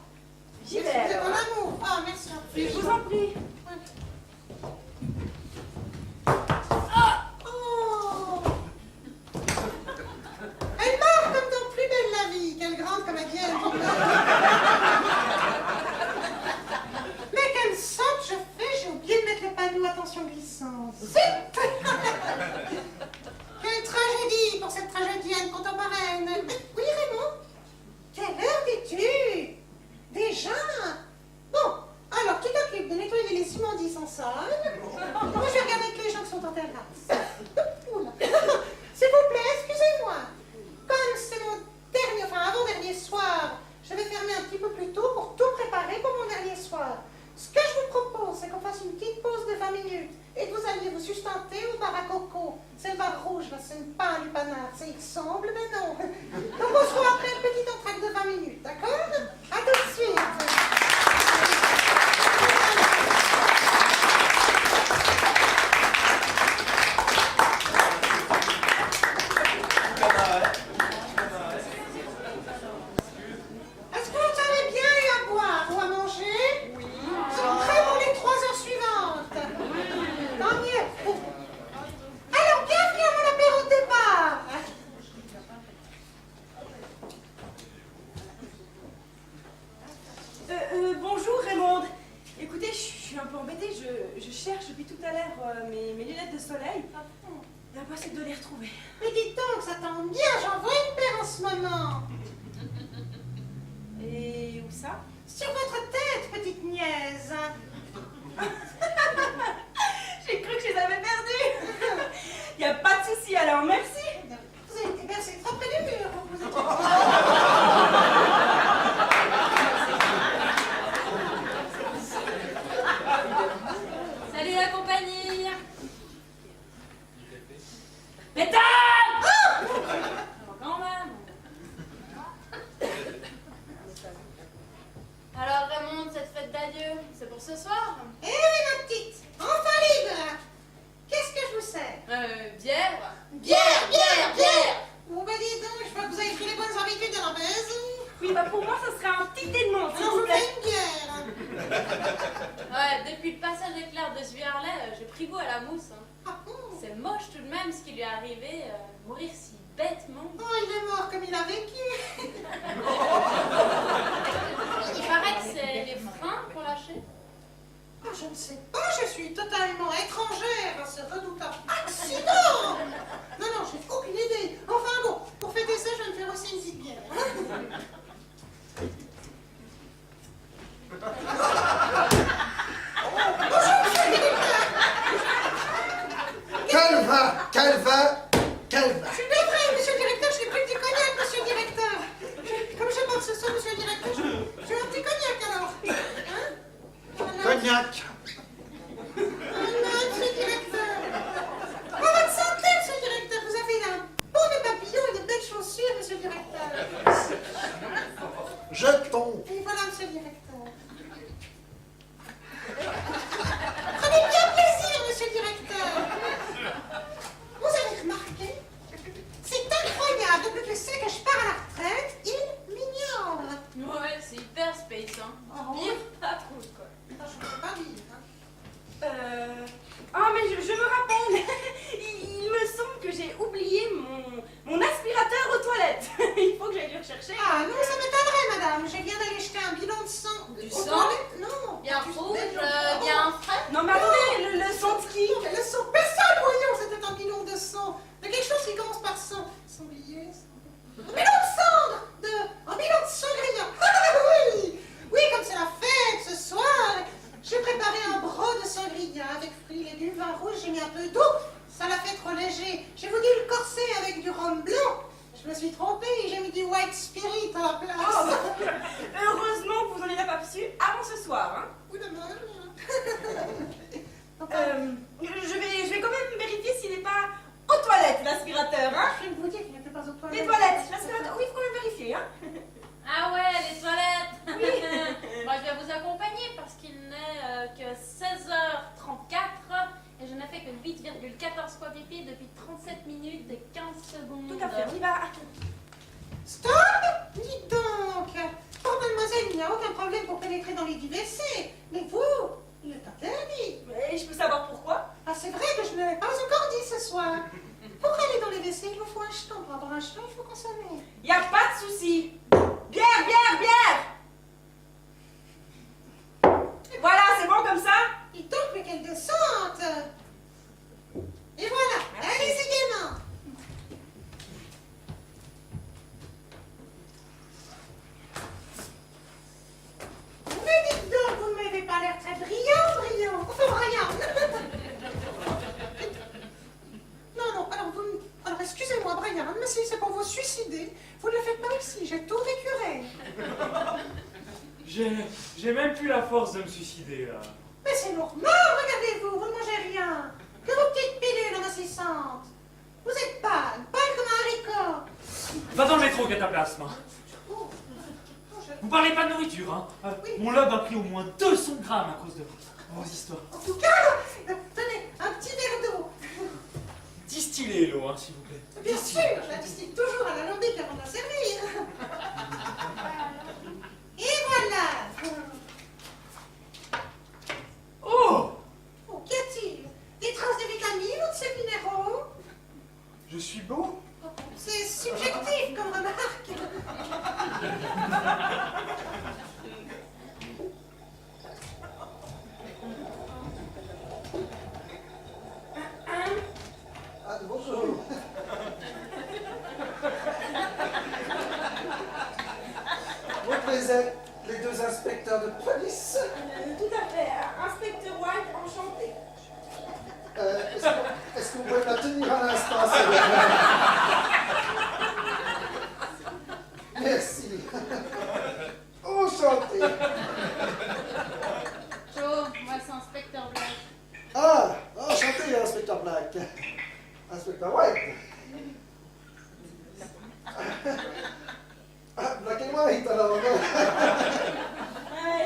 J'y vais vous êtes alors. en amour. Ah, merci. Je vous en prie. Oh. Elle marche comme dans Plus belle la vie. Quelle grande comédienne. Mais quelle sorte je fais? J'ai oublié de mettre le panneau attention glissante. Zut. Quelle tragédie pour cette tragédienne contemporaine. Oui, Raymond? Quelle heure dis-tu? Déjà? Bon, alors tu t'occupes de nettoyer les immondices en salle. Moi, je vais regarder avec les gens qui sont en terrasse. Oula. S'il vous plaît, excusez-moi. Comme c'est mon dernier, enfin avant-dernier soir, je vais fermer un petit peu plus tôt pour tout préparer pour mon dernier soir. Ce que je vous propose, c'est qu'on fasse une petite pause de 20 minutes et que vous alliez vous sustenter au bar à coco. C'est le bar rouge, là, c'est pas un lupanar. C'est il semble, mais non. Donc on se voit après une petite entraide de 20 minutes, d'accord? À tout de suite. Est-ce que vous avez bien eu à boire ou à manger? Oui. C'est prêt pour les 3 heures suivantes. Tant mieux. Alors, bienvenue à mon apéro de départ. Bonjour Raymond. Écoutez, je suis un peu embêtée. Je cherche depuis tout à l'heure mes lunettes de soleil. Il est impossible de les retrouver. Mais dites donc, ça tombe bien, j'en vois une paire en ce moment. Et où ça? Sur votre tête, petite niaise. J'ai cru que je les avais perdues. Il n'y a pas de de souci alors, merci. Vous avez été bercé trop près du mur. Vous êtes... Salut la compagnie. Mesdames! Quand même. Alors Raymond, cette fête d'adieu, c'est pour ce soir? Eh oui, ma petite, enfin libre. Qu'est-ce que je vous sers? Bière. Bière. Bon, bah dis donc, je vois que vous avez pris les bonnes habitudes de la maison. Oui, bah pour moi, ça serait un petit thé de menthe, s'il Alors, je vous vous plaît. fais une bière. Ouais, depuis le passage éclair de Zuerlet, j'ai pris goût à la mousse. Hein. Ah bon? C'est moche tout de même ce qui lui est arrivé, mourir si bêtement. Oh, il est mort comme il a vécu. Il paraît que c'est les freins qu'on lâchait. Oh, je ne sais pas, je suis totalement étrangère à ce redoutable accident. Non, j'ai aucune idée. Enfin bon, pour fêter ça, je vais me faire aussi une petite bière. Calva. Je suis navrée, monsieur le directeur, je n'ai plus de cognac, monsieur le directeur. Comme je pense ce soir, monsieur le directeur, je veux un petit cognac alors. Hein? Voilà. Cognac. Voilà, monsieur le directeur. Oh, votre santé, monsieur le directeur. Vous avez un beau de papillons et de belles chaussures, monsieur le directeur. Jetons. Et voilà, monsieur le directeur. Prenez bien plaisir, monsieur le directeur. Vous avez remarqué? C'est incroyable. Depuis que je sais que je pars à la retraite, il m'ignore. Ouais, c'est hyper space, hein. Oh, Pire patrouille, quoi. je ne peux pas vivre. Hein. Ah, mais je me rappelle. Il me semble que j'ai oublié mon aspirateur aux toilettes. Il faut que j'aille le rechercher. Ah non, ça m'étonnerait, madame. Je viens d'aller jeter un bilan de sang. Du Aux sang? toilettes? Non. Bien Du- rouge, des- bien frais. Non, mais attendez, le sang de qui? Mais le sang, personne, voyons, c'était un bilan de sang. De quelque chose qui commence par sang. Sanglier, sang. Un bilan de sang! Un bilan de sangria. Oui! Oui, comme c'est la fête ce soir, j'ai préparé un broc de sangria avec fruits, légumes, vin rouge, j'ai mis un peu d'eau. Ça l'a fait trop léger. J'ai voulu le corser avec du rhum blanc. Je me suis trompée et j'ai mis du white spirit à la place. Oh, bah, heureusement que vous n'en avez pas su avant ce soir. Hein. Ou de même. Je vais quand même vérifier s'il n'est pas aux toilettes, l'aspirateur. Hein. Je viens de vous dire qu'il n'était pas aux toilettes. Les toilettes, l'aspirateur. Oui, il faut quand même vérifier. Hein. Ah ouais, les toilettes. Moi, je vais vous accompagner parce qu'il n'est que 16h34 et je n'ai fait que 8,14 fois pipi depuis 37 minutes et 15 secondes. Tout à fait, on y va. Stop! Dites donc! Pour mademoiselle, il n'y a aucun problème pour pénétrer dans les lits WC. Mais vous, il est interdit. Et je peux savoir pourquoi? Ah, c'est vrai que je ne l'avais pas encore dit ce soir. Pour aller dans les WC, il vous faut un jeton. Pour avoir un jeton, il faut consommer. Il n'y a pas de souci. Bière! Voilà, c'est bon comme ça? Dites donc, mais quelle descente! Et voilà, allez-y gaiement. Mais dites donc, vous ne m'avez pas l'air très brillant. Enfin, Brian. Non, alors excusez-moi, Brian, mais si c'est pour vous suicider, vous ne le faites pas ici, j'ai tout récuré. J'ai même plus la force de me suicider, là. Mais c'est normal, regardez-vous, vous ne mangez rien. Que vos petites pilules amincissantes. Vous êtes pâle comme un haricot. Va dans le métro, cataplasme. Oh, Vous parlez pas de nourriture, hein? Oui. Mon lobe a pris au moins 200 grammes à cause de vos histoires. En tout cas, tenez, un petit verre d'eau. Distillez l'eau, hein, s'il vous plaît. Bien sûr, je la distille toujours à la lambic avant de la servir. Et voilà. Oh! Oh, qu'y a-t-il? Des traces de vitamines ou de sels minéraux? Je suis beau? C'est subjectif comme remarque. Ah, bonjour. Vous plaisez les deux inspecteurs de police? Tout à fait. Inspecteur White, enchanté. Est-ce que vous pouvez maintenir un instant? commencer le Merci. Enchanté. Joe, moi c'est Inspecteur Black. Ah, enchanté, inspecteur Black. Inspecteur White. Ah, Black and White, alors.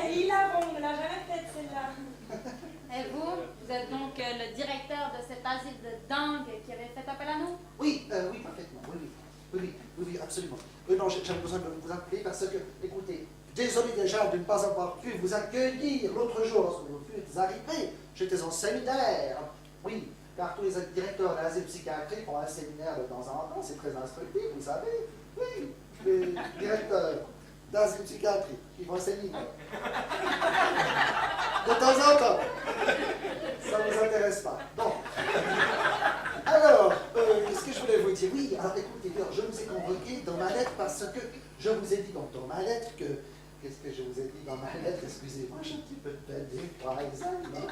Il a bon, on l'a jamais faite celle-là. Et vous êtes donc le directeur de cet asile de dingue qui avait fait appel à nous? Oui, oui, parfaitement. Oui, absolument. Non, j'avais besoin de vous appeler parce que, écoutez, désolé déjà de ne pas avoir pu vous accueillir l'autre jour lorsque vous fûtes arrivés. J'étais en séminaire. Oui, car tous les directeurs d'asile psychiatrique font un séminaire de temps en temps, c'est très instructif, vous savez. Oui, les directeurs d'asile psychiatrique qui font un séminaire. De temps en temps. Ça ne vous intéresse pas. Bon. Alors, qu'est-ce que je voulais vous dire? Oui, alors écoutez, je vous ai convoqué dans ma lettre parce que je vous ai dit donc dans ma lettre que... Qu'est-ce que je vous ai dit dans ma lettre? Excusez-moi, j'ai un petit peu de peine des fois, exactement.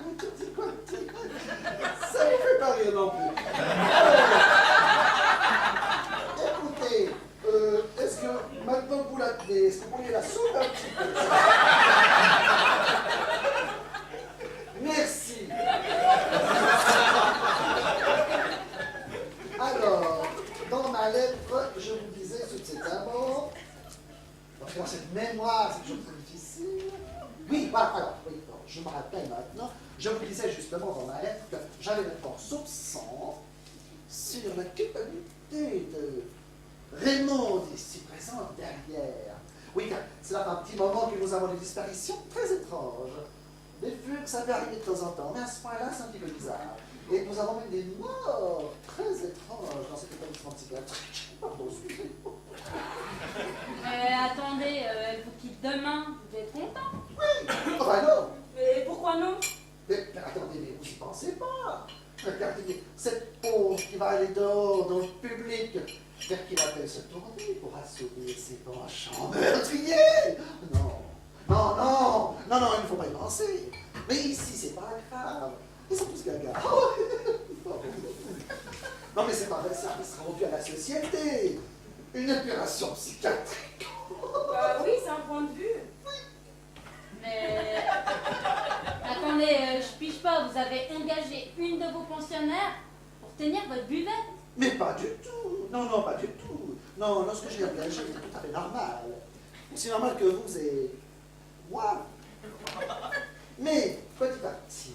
Ça ne vous fait pas rire non plus. Écoutez, est-ce que maintenant que vous la tenez, est-ce que vous pourriez la soulever un petit peu? Merci. Alors, dans ma lettre, je vous disais succédemment, parce que dans cette mémoire, c'est toujours très difficile. Oui, voilà, alors, oui, bon, je me rappelle maintenant, je vous disais justement dans ma lettre que j'avais un fort soupçon sur la culpabilité de Raymond, ici présent derrière. Oui, car c'est là un petit moment que nous avons des disparitions très étranges. Des fugues, ça peut arriver de temps en temps, mais à ce point-là, c'est un petit peu bizarre. Et nous avons même des morts très étranges dans cet établissement psychiatrique. Pardon, excusez-moi. Attendez, elle vous quitte demain, vous êtes content? Oui, enfin non. Mais pourquoi non? Mais attendez, mais vous n'y pensez pas. Regardez, cette pauvre qui va aller dehors dans le public, vers qui va-t-elle se tourner pour assouvir ses penchants meurtriers? Non, il ne faut pas y penser. Mais ici, c'est pas grave. Ils sont tous gaga. Non, mais c'est pas vrai, ça sera rendu à la société. Une opération psychiatrique. Oui, c'est un point de vue. Mais... Attendez, je pige pas, vous avez engagé une de vos pensionnaires pour tenir votre buvette? Mais pas du tout. Non, pas du tout. Non, ce que j'ai engagé, c'est tout à fait normal. Aussi normal que vous et moi. Mais, petit à petit,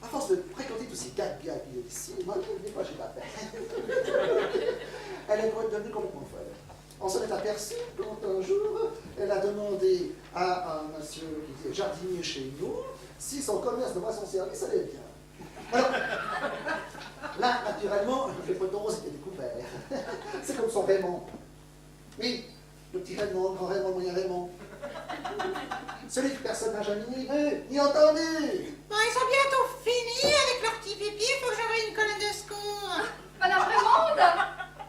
à force de fréquenter tous ces gars bien habillés ici, moi, des fois, j'ai pas peine. Elle est devenue complètement folle. On s'en est aperçu quand un jour, elle a demandé à un monsieur qui est jardinier chez nous si son commerce de son service allait bien. Alors, là, naturellement, les poteaux étaient découverts. C'est comme son Raymond. Oui, le petit Raymond, le grand Raymond, le moyen Raymond. Celui que personne n'a jamais ni vu, ni entendu. Bon, ils sont bientôt finis avec leur petit pipi, il faut que j'envoie une colonne de secours. Madame Raymond,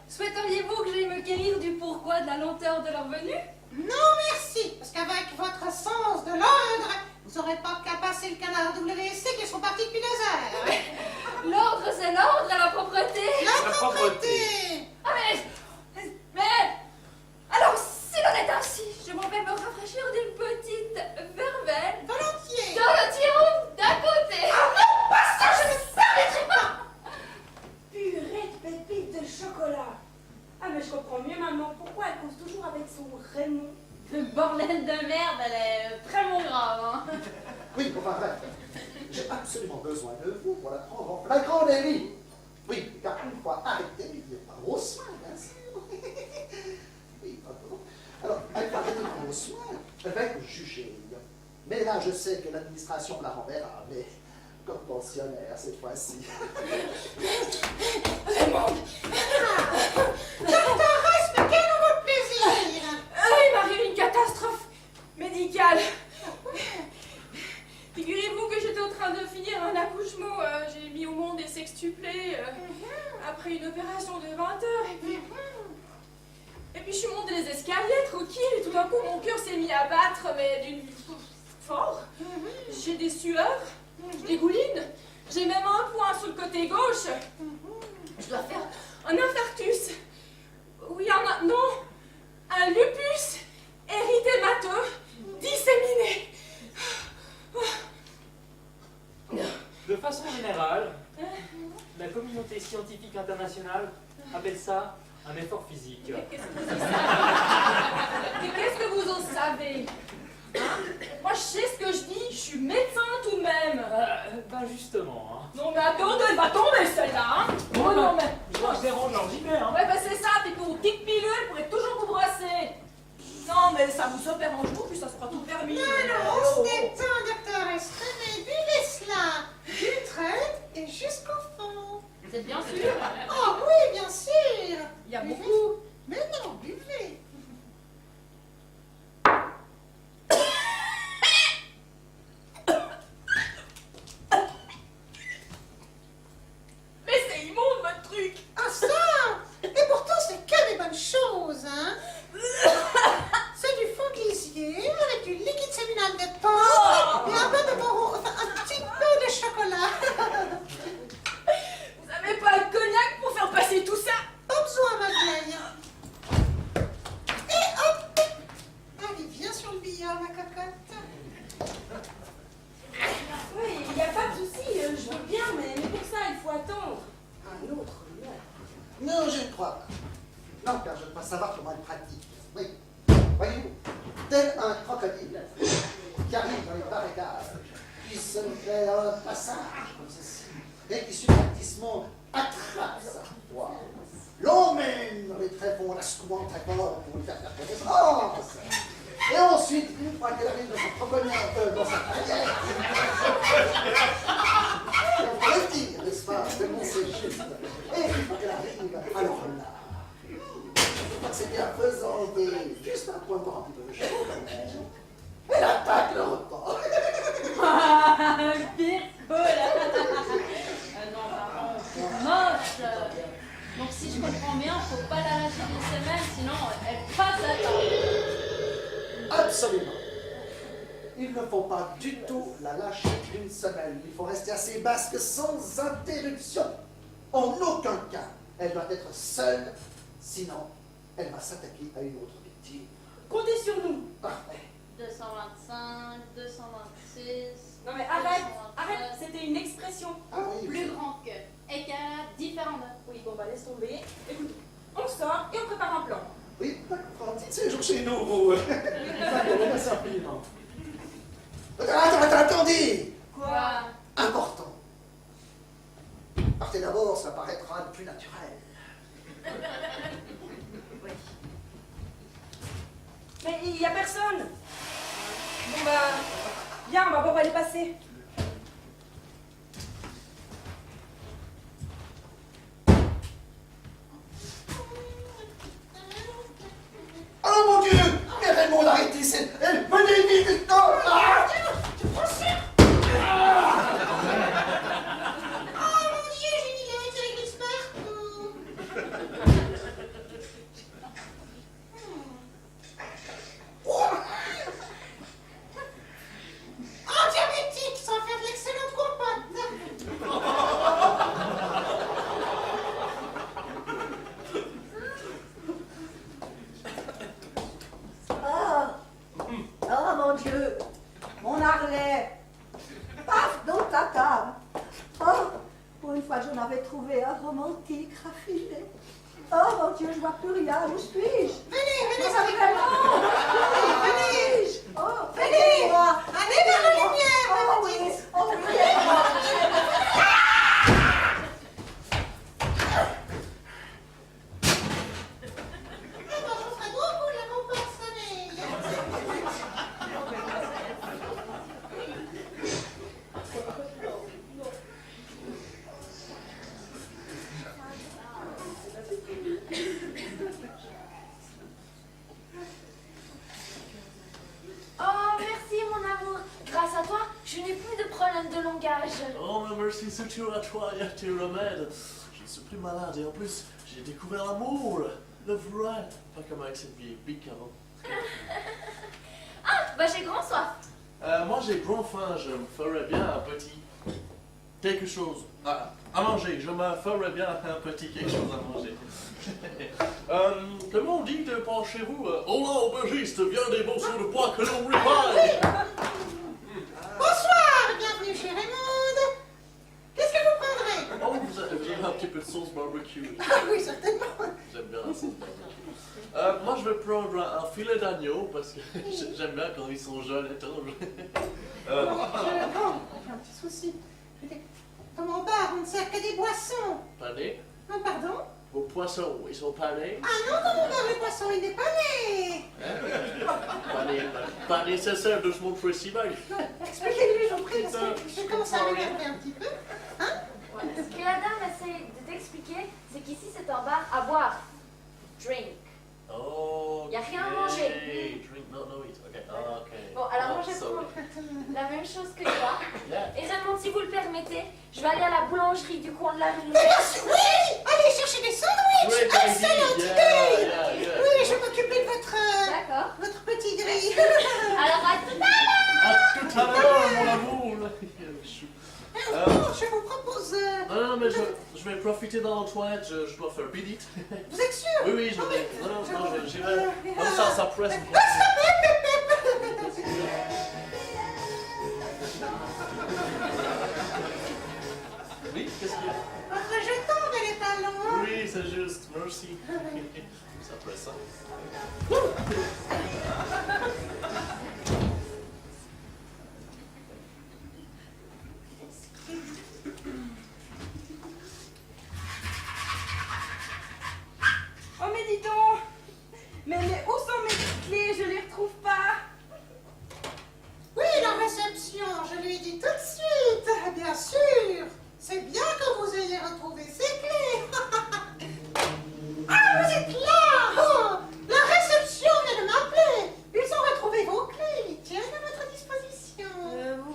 souhaiteriez-vous que j'aille me quérir du pourquoi de la lenteur de leur venue? Non, merci, parce qu'avec votre sens de l'ordre, vous n'aurez pas qu'à passer le canard WC qui sont partis depuis 2 heures. L'ordre, c'est l'ordre et la propreté. La propreté. Ah mais... Alors, s'il en est ainsi, je m'en vais me rafraîchir d'une petite verveine. Volontiers. Dans le tiron d'à côté. Ah non, pas ça, je ne permettrai pas. Purée de pépites de chocolat. Ah, mais je comprends mieux maintenant pourquoi elle cause toujours avec son Raymond. Le bordel de merde, elle est vraiment grave, hein. Oui, enfin bref, j'ai absolument besoin de vous pour la prendre en flagrant délit. Oui, car une fois arrêtée, il y a pas gros soin, bien sûr. Oui, pardon. Alors, elle va arrêter gros soin, elle va être jugée. Mais là, je sais que l'administration la renverra, mais comme pensionnaire cette fois-ci. Raymond. Docteur Ross, mais quel nouveau plaisir. Il m'arrive une catastrophe médicale. Figurez-vous que j'étais en train de finir un accouchement. J'ai mis au monde des sextuplés après une opération de 20 heures. Et puis je suis montée les escaliers tranquille et tout d'un coup mon cœur s'est mis à battre, mais d'une fort. J'ai des sueurs, je dégouline. J'ai même un point sur le côté gauche. Je dois faire... Un infarctus. Oui, non. Un lupus érythémateux disséminé. De façon générale, la communauté scientifique internationale appelle ça un effort physique. Mais qu'est-ce que vous en savez? Hein? Moi, je sais ce que je dis. Je suis médecin tout de même. Ben justement, hein. Non, mais attendez, elle va tomber celle-là. Hein? Oh non, mais... Je dérange, alors j'y vais, hein. Ouais, bah c'est ça, puis pour petite pilule, pourrait toujours vous brasser. Non, mais ça vous opère en jour, puis ça sera tout permis. Alors, on se détend, docteur Estremet, buvez cela. Du traite et jusqu'au fond. C'est bien sûr. Oh oui, bien sûr. Il y a Buvez. beaucoup. Mais non, buvez. Mais c'est immonde, votre truc. Ah ça! Et pourtant, c'est que des bonnes choses, hein? C'est du fond de lisier avec du liquide séminal de porc et un peu de bourreau, enfin un petit peu de chocolat. Vous avez pas le cognac pour faire passer tout ça? Pas besoin, ma vieille. Et hop! Allez, viens sur le billard, ma cocotte. Oui, il n'y a pas de souci, je veux bien, mais pour ça, il faut attendre. Un autre lieu. Non, je ne crois pas. Non, car je ne veux pas savoir comment elle pratique. Oui. Voyez-vous, tel un crocodile qui arrive dans les barricades, qui se fait un passage comme ceci, et qui subrepticement attrape sa proie, l'emmène dans les tréfonds, la secouant très fort pour lui faire connaissance. Et ensuite, une fois qu'elle arrive dans sa proponière, dans sa carrière, on peut le dire, n'est-ce pas, de mon c'est juste. Et une fois qu'elle arrive, alors là, je crois que c'est bien faisant et juste un point encore un peu chaud quand même. Elle attaque le repas. Ah, pire cool. Non, pardon, moche. Donc si je comprends bien, faut pas la lâcher d'une semaine, sinon elle passe la table. Absolument. Il ne faut pas du tout la lâcher une semaine. Il faut rester à ses basques sans interruption. En aucun cas, elle doit être seule, sinon elle va s'attaquer à une autre victime. Comptez sur nous. Parfait. 225, 226. Non mais arrête, c'était une expression. Ah oui. Plus grand que. Et qu'elle a différentes. Oui, bon bah laisse tomber. Écoute, on sort et on prépare un plan. Oui, d'accord. Dites séjour chez nous, vous. Merci infiniment. Attendez. Quoi? Important. Partez d'abord, ça paraîtra le plus naturel. Oui. Mais il n'y a personne. Bon bah, viens, on va voir où elle est passée. Oh mon Dieu! Mais Raymond, arrêtez! Venez vite! Non! Ah! Oh mon Dieu, j'ai mis les glisse partout. Oh, diabétique, ça va faire de l'excellente compote. Oh mon Dieu, mon Harley. Paf, dans ta table. Oh, pour une fois, j'en avais trouvé un romantique raffiné. Oh mon Dieu, je vois plus rien. Où suis-je? Venez, venez, Ça avec vraiment. Venez. Oh, Venez. moi. Allez vers la lumière, ma Oh oui, petite. oh oui. Attends, je ferai beaucoup la compote salée. Oh, merci mon amour. Grâce à toi, je n'ai plus de problème de langage. Oh, mais merci, c'est toujours à toi et à tes remèdes. Je ne suis plus malade et en plus, j'ai découvert l'amour. Le vrai. Pas comme avec cette vieille bique avant. Ah, bah j'ai grand soif. Moi, j'ai grand faim. Je me ferais bien un petit. quelque chose à manger. Je me ferais bien un petit quelque chose à manger. Comment on dit de par chez vous? Hola, aubergiste, viens des morceaux de bois que l'on repaille. Bonsoir, bienvenue chez Raymond. Qu'est-ce que vous prendrez? Oh, vous avez un petit peu de sauce barbecue. Ah oui, certainement. J'aime bien la sauce barbecue. Moi, je vais prendre un filet d'agneau parce que j'aime bien quand ils sont jeunes et tendres. J'ai un petit souci. Comme en bar, on ne sert que des boissons. Panés? Ah, pardon? Vos poissons, ils sont panés? Ah non, dans mon bar, le poisson, il n'est pas né. Pas nécessaire de se montrer si mal. Expliquez-lui, j'en prie, parce que je commence à m'énerver un petit peu. Hein? Ce que la dame essaie de t'expliquer, c'est qu'ici c'est un bar à boire. Drink. Oh. Y a rien à manger. Drink, no eat. Ok. Bon, alors moi je sorry. prends la même chose que toi. Yeah. Et Raymond, si vous le permettez, je vais aller à la boulangerie du coin de la rue. Mais bien sûr, oui! Allez chercher des sandwichs! Great Excellente idea. idée! Yeah. Oui, je vais m'occuper de D'accord. votre petit grille. Alors à tout à l'heure. À tout à l'heure, mon amour. Je vous propose... Non, mais je vais profiter dans la toilette, je dois faire bidite. Vous êtes sûr? Oui, je vais. Non, j'irai. Comme ça presse. Oui, qu'est-ce qu'il y a? Votre jeton de les talons. Oui, c'est juste, merci. Ça presse ça. Oh, mais dis donc! Mais où sont mes clés? Je les retrouve pas. Oui, la réception, je lui ai dit tout de suite. Bien sûr. C'est bien que vous ayez retrouvé ces clés. Ah, vous êtes là! Oh, la réception vient de m'appeler. Ils ont retrouvé vos clés. Ils tiennent à votre disposition.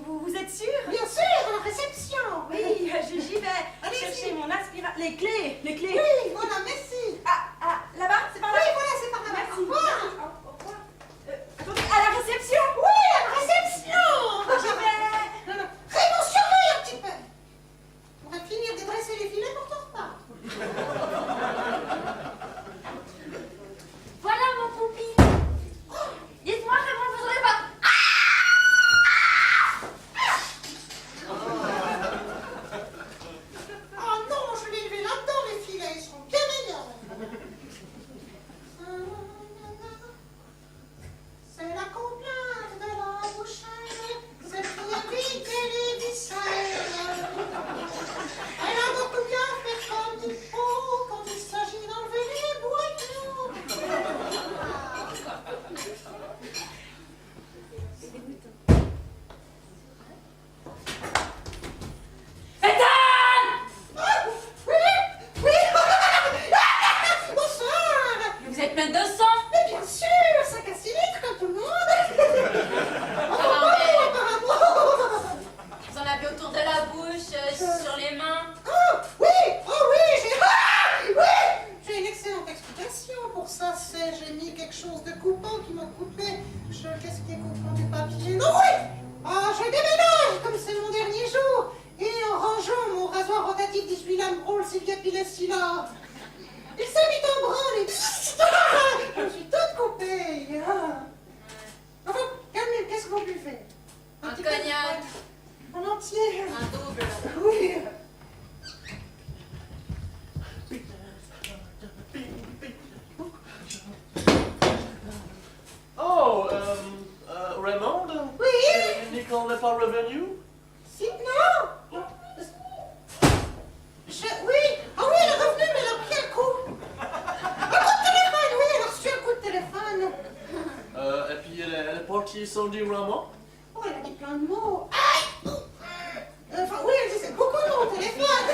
Vous êtes sûr? Bien sûr, la réception. Oui, j'y vais. Allez-y. Chercher mon aspirateur. Les clés! Oui, voilà, merci. Ah, là-bas? C'est par là? Oui, voilà, c'est par là. Merci. Au revoir. Au revoir. Attendez, à la réception! Oui, la réception. J'y vais. Raymond, surveille un petit peu. On va finir de dresser les filets pour ton repas. Voilà mon poupi. Dites-moi Raymond, vous aurez pas... Oh non, je l'ai levé là-dedans, les filets, ils seront bien meilleurs. C'est la complainte de la bouchère, c'est qui habite les viscères. Elle a beaucoup bien fait comme il faut quand il s'agit d'enlever les boyaux. Oui, bonsoir. Vous êtes plein de sang. Mais bien sûr, 5 à 6 litres comme tout le monde. Non, mais Apparemment. vous en avez autour de la bouche, sur les mains. Oh oui, j'ai une excellente explication pour ça. J'ai mis quelque chose de coupant qui m'a coupé. Qu'est-ce qui est coupant du papier? Non, oui. Ah, je déménage comme c'est mon dernier jour. Et en rangeant mon rasoir rotatif 18 lames All Sylvia Pilestila, il s'est mis en branle et je me suis toute coupée. Enfin, calmez, qu'est-ce que vous buvez? Un petit peu- cognac. En entier. Un double. Oui. Oh, Raymond? Oui. Nicole n'est pas revenu? Si, non. Oui. Ah oui, elle est revenue, mais elle a pris un coup. Un coup de téléphone, oui, elle a reçu un coup de téléphone. Et puis elle est partie sans dire vraiment? Oh, elle a dit plein de mots. Aïe. Enfin, oui, elle disait beaucoup de mots au téléphone.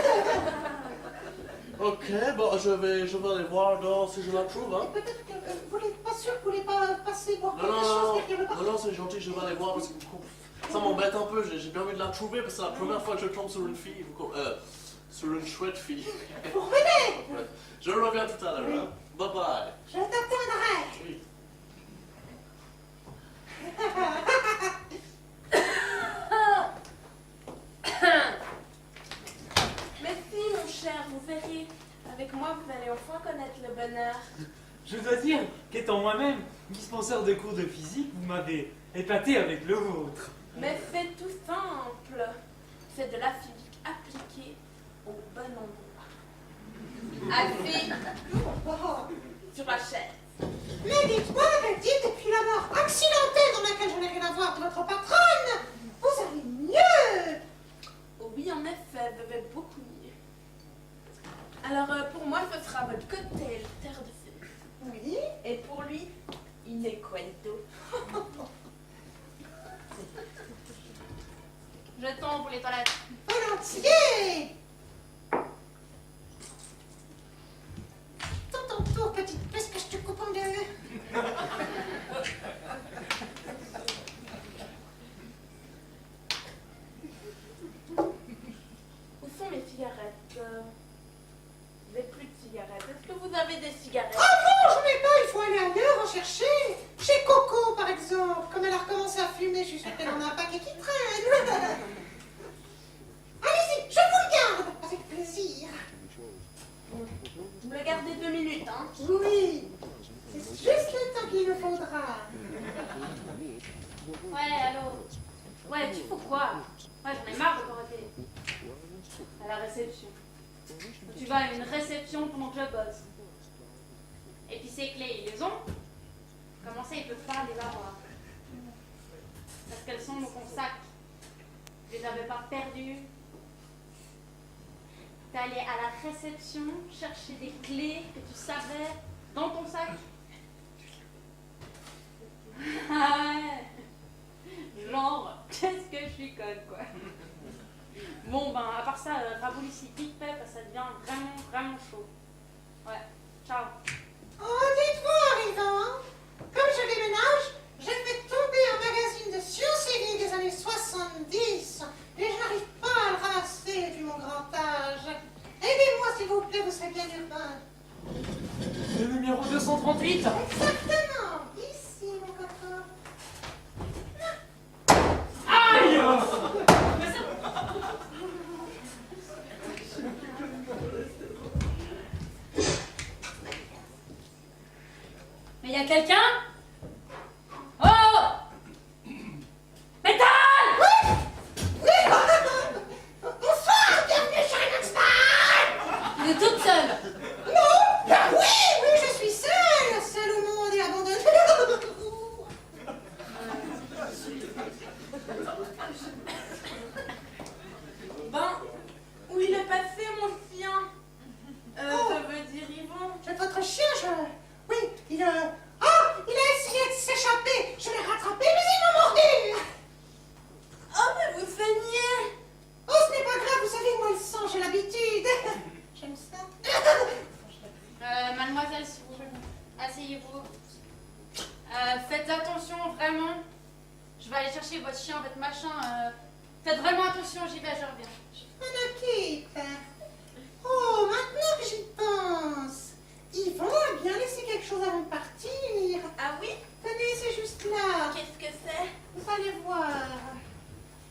Ok, bon, je vais aller voir dehors si je la trouve, hein. Peut-être que vous n'êtes pas sûr que vous voulez pas passer pour Non, quelque chose qui est non, c'est gentil, je vais aller voir parce que ça m'embête un peu, j'ai bien envie de la trouver parce que c'est la première fois que je tombe sur une fille, sur une chouette fille. Vous revenez. Ouais. Je reviens tout à l'heure, hein. Bye bye. Je t'attendrai. Oui. Avec moi, vous allez enfin connaître le bonheur. Je dois dire qu'étant moi-même dispenseur de cours de physique, vous m'avez épaté avec le vôtre. Mais faites tout simple. Faites de la physique appliquée au bon endroit. Assis sur la chaise. Mais dites-moi, Betty, depuis la mort accidentelle dans laquelle je n'ai rien à voir de votre patronne, vous allez mieux. Oui, en effet, vous avez beaucoup mieux. Alors, pour moi, ce sera votre cocktail terre de feu. Oui. Et pour lui, une cuento. Je tombe pour les toilettes. Volontiers. Dans ton tour, petite puce, que je te coupe en deux. Où sont mes cigarettes? Vous n'avez plus de cigarettes. Est-ce que vous avez des cigarettes? Ah non, j'en ai pas, il faut aller ailleurs en chercher. Chez Coco, par exemple. Comme elle a recommencé à fumer, je suis sûre qu'elle en a un paquet qui traîne. Allez-y, je vous le garde. Avec plaisir. Vous me le gardez 2 minutes, hein? Oui, c'est juste le temps qu'il me faudra. Ouais, allô. Ouais, tu fous quoi? Ouais, j'en ai marre de t'arrêter. À la réception. Tu vas à une réception pendant que je bosse. Et puis ces clés, ils les ont. Comment ça, ils peuvent pas les avoir? Parce qu'elles sont dans ton sac. Tu les avais pas perdues. T'es allé à la réception chercher des clés que tu savais dans ton sac. Ah ouais. Genre, qu'est-ce que je suis conne, quoi. Bon, ben, à part ça, raboule ici vite fait, parce que ça devient vraiment, vraiment chaud. Ouais, ciao. Oh, dites-vous, arrivant, comme je déménage, j'ai fait tomber un magazine de science-série des années 70 et je n'arrive pas à le ramasser vu mon grand âge. Aidez-moi, s'il vous plaît, vous serez bien urbain. Le numéro 238. Exactement, ici, mon coco. Aïe! Mais y a quelqu'un? Oh! Métal! Bonsoir, bienvenue chez Renoxman. Elle est toute seule. Non, bah oui, je suis seule au monde et abandonnée. Ben, où il est passé, mon chien? Ça veut dire Yvon. Votre chien, oui, il a essayé de s'échapper. Je l'ai rattrapé, mais il m'a mordu. Oh, mais vous saignez. Oh, ce n'est pas grave, vous savez, moi, le sang, j'ai l'habitude. J'aime ça. Mademoiselle, s'il vous plaît, asseyez-vous. Faites attention, vraiment. Je vais aller chercher votre chien, votre machin. Faites vraiment attention, j'y vais, je reviens. On occupe. Oh, maintenant que j'y pense, Yvon a bien laissé quelque chose avant de partir. Ah oui? Tenez, c'est juste là. Qu'est-ce que c'est? Vous allez voir.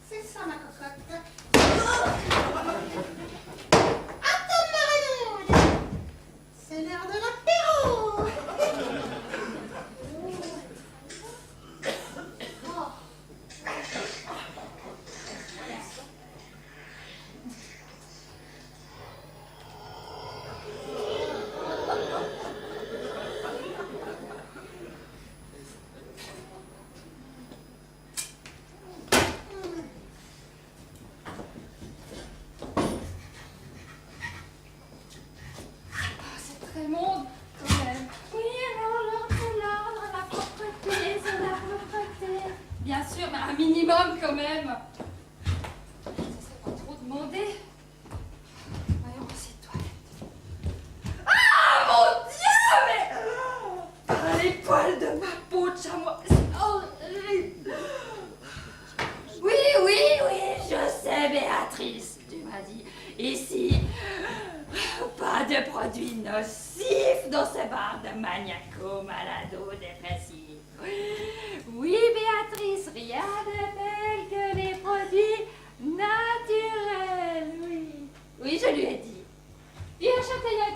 C'est ça, ma cocotte. Attends, ma renouille. C'est l'heure de l'apéro. Très monde, quand même. Oui, alors l'ordre, la propreté, c'est la propreté. Bien sûr, mais un minimum quand même. Ce serait pas trop demandé. Voyons, c'est toilette. Ah, mon Dieu, mais les poils de ma peau de chamois, c'est horrible. Oui, oui, oui, je sais, Béatrice, tu m'as dit. Ici, pas de produits nocifs dans ce bar de maniaco-malado-dépressifs. Oui, Béatrice, rien de tel que les produits naturels, oui. Oui, je lui ai dit. Viens, Châtelain,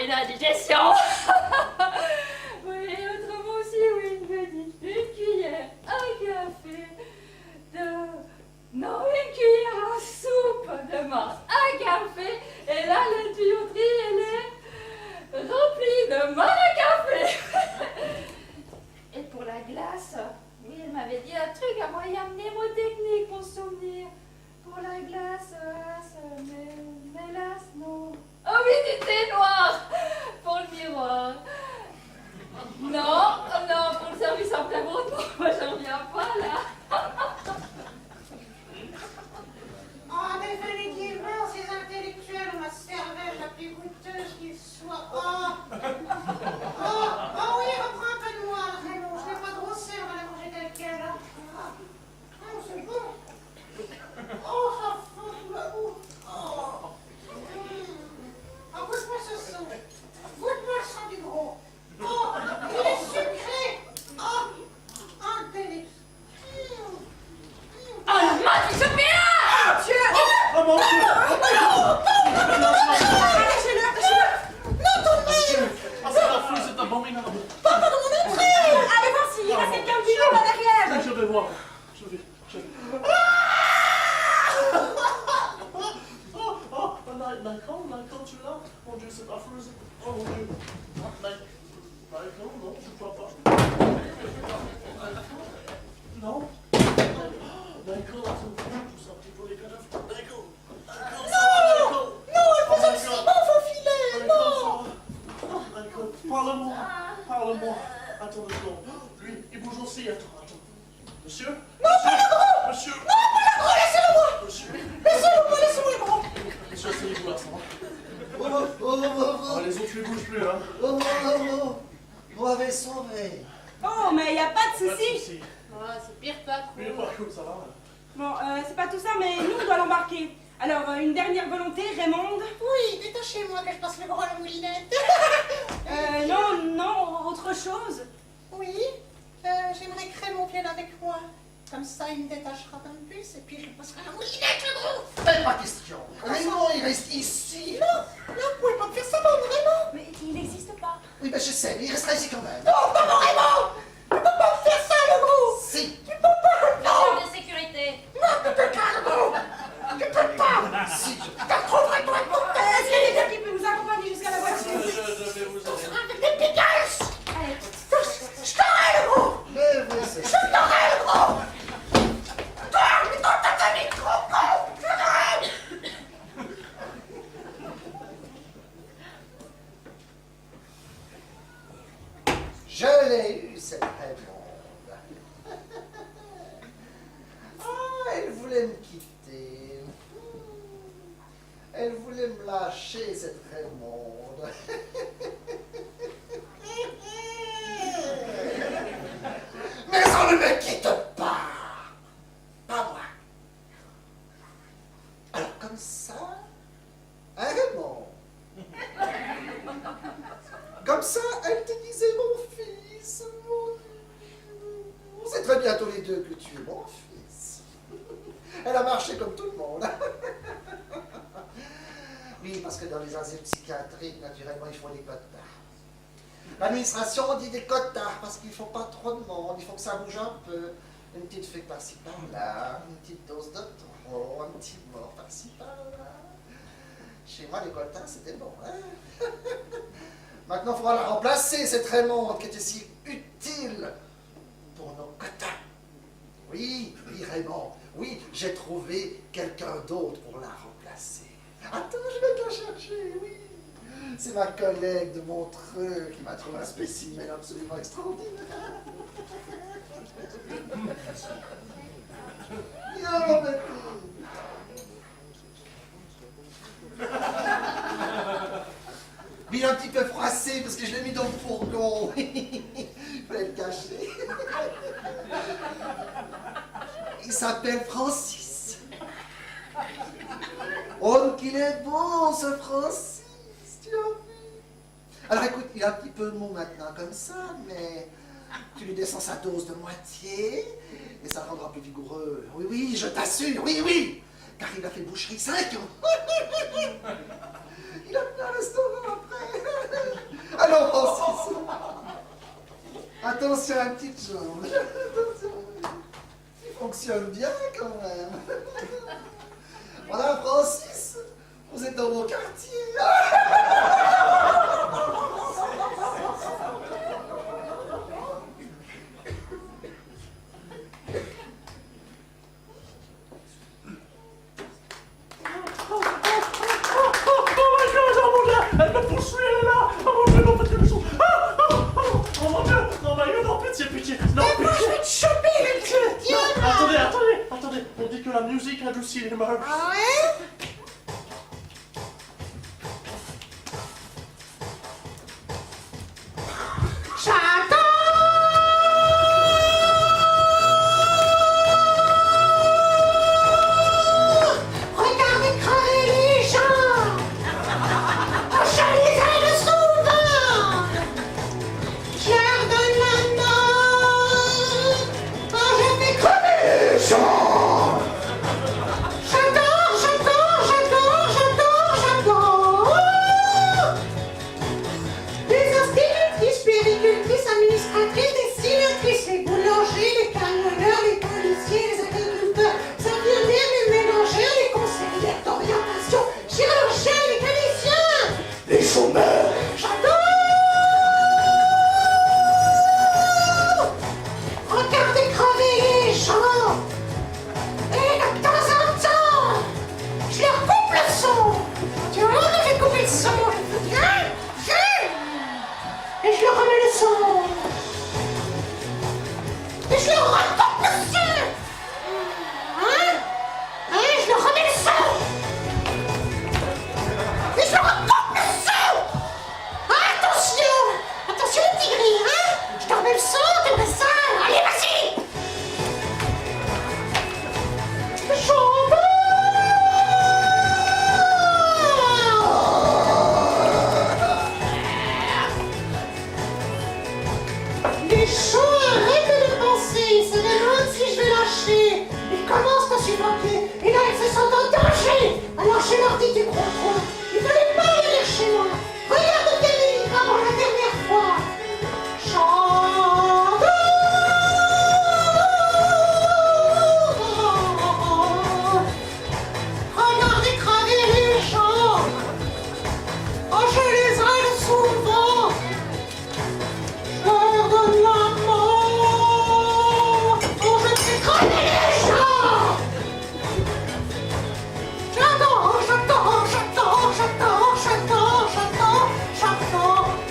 une indigestion. Oui, autrement aussi, oui, je dis une cuillère à café de... Non, une cuillère à soupe de Mars à café. Et là, la tuyauterie, elle est remplie de marc à café. Et pour la glace, oui, elle m'avait dit un truc à moyen mnémotechnique pour se souvenir. Pour la glace, mais hélas, non. Oh oui, du thé noir pour le miroir. Non, non, pour le service en plein monde, moi j'en reviens pas là. Oh, définitivement, ces intellectuels ont la cervelle la plus goûteuse qu'ils soient. Oh, oui, reprends un peu de moi, Raymond. Je n'ai pas de grosseur à la manger telle qu'elle. Oh, c'est bon. Oh, ça fout sous la bouche. Oh. Oh, goûte-moi ce son. Goûte-moi le sang du gros. Oh, il est sucré. Oh, un délice. Oh la main qui se fait là! Dieu! Oh mon Dieu! Non, ton mère! Ah, c'est affreux, c'est abominable! Pas dans mon entrée! Allez voir s'il reste quelqu'un qui joue là derrière. Je vais voir. Je vais. Oh, Michael, tu es là? Mon Dieu, c'est affreux. Oh mon Dieu. Michael, non, je ne crois pas. Non? Michael, attends, pousse un petit peu les cadavres. Michael! Non, elle faisait le ciment, faux filet! Non! Michael, parle-moi. Attends une seconde. Lui, il bouge aussi. Attends. Monsieur? Non, pas le gros! Monsieur? Non, pas le gros, laissez-le-moi! Monsieur? Laissez-moi le gros! Monsieur, asseyez-vous là, ça va? Oh, Les autres ne bougent plus, hein? vous m'avez sauvé. Oh, mais y a pas de Pas de souci. soucis. C'est pire pas Mais par contre, ça va. Bon, c'est pas tout ça, mais nous, on doit l'embarquer. Alors, une dernière volonté, Raymonde? Oui, détachez-moi que je passe le gros à la moulinette. Non, autre chose. Oui, j'aimerais créer mon pied avec moi. Comme ça, il me détachera d'un bus et puis je passerai à la moulinette, le gros. Pas question. Raymond, il reste ici. Non, vous pouvez pas me faire ça, pas vraiment. Mais il n'existe pas. Oui, ben je sais, mais il restera ici quand même. Non, pas vraiment. Tu peux pas me faire ça, le gros. Si. Tu peux pas. Non, de sécurité. non, tu peux pas, le gros. Tu peux pas. Si. Je t'attrouverai, toi, de mon Est-ce qu'il y a quelqu'un qui peut nous accompagner jusqu'à la voiture? Je vais vous aider. avec des pigasses. Allez. Je t'aurai, le gros. Mais c'est... Je t'aurai, le gros. Toi, mais dans ta famille, gros con. Je t'aurai. Je l'ai eu, cette Raymonde. Ah, elle voulait me quitter. Elle voulait me lâcher, cette Raymonde. Mais on ne me quitte pas. Pas moi. Alors comme ça, un Raymond. Comme ça, elle te disait, mon fils, on sait très bien tous les deux que tu es mon fils. Elle a marché comme tout le monde. Oui, parce que dans les asiles psychiatriques, naturellement, il faut des quotas. L'administration dit des quotas, parce qu'il ne faut pas trop de monde, il faut que ça bouge un peu. Une petite fée par-ci par-là, une petite dose de trop, un petit mort par-ci par-là. Chez moi, les quotas, c'était bon, hein? Maintenant, il faudra la remplacer, cette Raymonde qui était si utile pour nos quotas. Oui, Raymond, oui, j'ai trouvé quelqu'un d'autre pour la remplacer. Attends, je vais te la chercher, oui. C'est ma collègue de Montreux qui m'a trouvé un spécimen absolument extraordinaire. Non, mais... Mais il est un petit peu froissé parce que je l'ai mis dans le fourgon. Il fallait le cacher. Il s'appelle Francis. Oh, qu'il est bon, ce Francis, tu as vu? Alors écoute, il est un petit peu mou maintenant comme ça, mais tu lui descends sa dose de moitié et ça le rendra plus vigoureux. Oui, oui, je t'assure, oui, oui, car il a fait boucherie 5 ans. Il a pris un restaurant après. ma petite jambe. Il fonctionne bien quand même. Madame Francis, vous êtes dans mon quartier. Elle me poursuit, elle est là! Oh mon Dieu, non, faites quelque chose! Oh mon Dieu! Non, mais non, pitié, pitié! Non, Mais moi, je pitié! vais te choper, le petit Dieu, là. Attendez! On dit que la musique adoucit les mœurs. Ah ouais? Regardez crever les gens! Je les aide souvent! Je leur donne la main! Je fais crever les gens! J'adore! Les institutrices, puéricultrices, administratrices, les scientifiques, les boulangers, les camionneurs, les policiers, les agriculteurs, les infirmières, les mélangeurs, les conseillères d'orientation, chirurgiens, les cliniciens, les chômeurs. J'adore! Regardez crever les gens! Et de temps en temps, je leur coupe le son. Tu vois, quand j'ai coupé le son, et je leur remets le son. Et je leur recoupe le son. Hein? Je leur remets le son. Et je leur recoupe le son. Attention, attention les petits gris, hein? Je te remets le son, t'aimerais ça? Allez, vas-y. Les chants arrêtent de penser, se demandent si je vais lâcher. Ils commencent à suffoquer, et là ils se sentent en danger. Alors je leur dis, tu crois quoi? Il fallait pas venir chez moi. Regarde quel médicament la dernière fois. Regardez crever les gens. Oh, je les aide souvent. Je leur donne la main. Oh, je fais crever les gens. J'attends.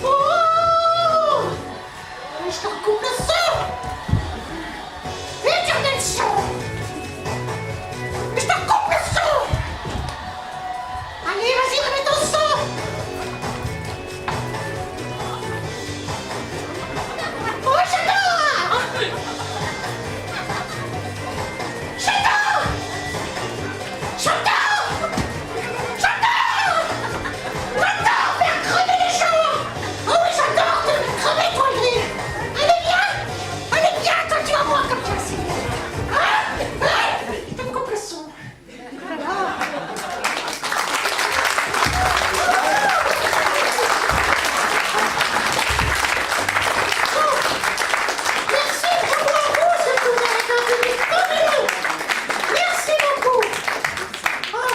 Oh, et je te recoupe le son. Et tu remets le son. Et je te recoupe le son. Allez, vas-y, remets ton son. Oh, j'adore. J'adore faire crever les gens. Oh oui, j'adore te faire crever, toi, le rire. Allez, viens, toi, tu vas voir comme tu vas essayer. Je te coupe le son. Merci beaucoup à vous, surtout avec un public formidable. Merci beaucoup.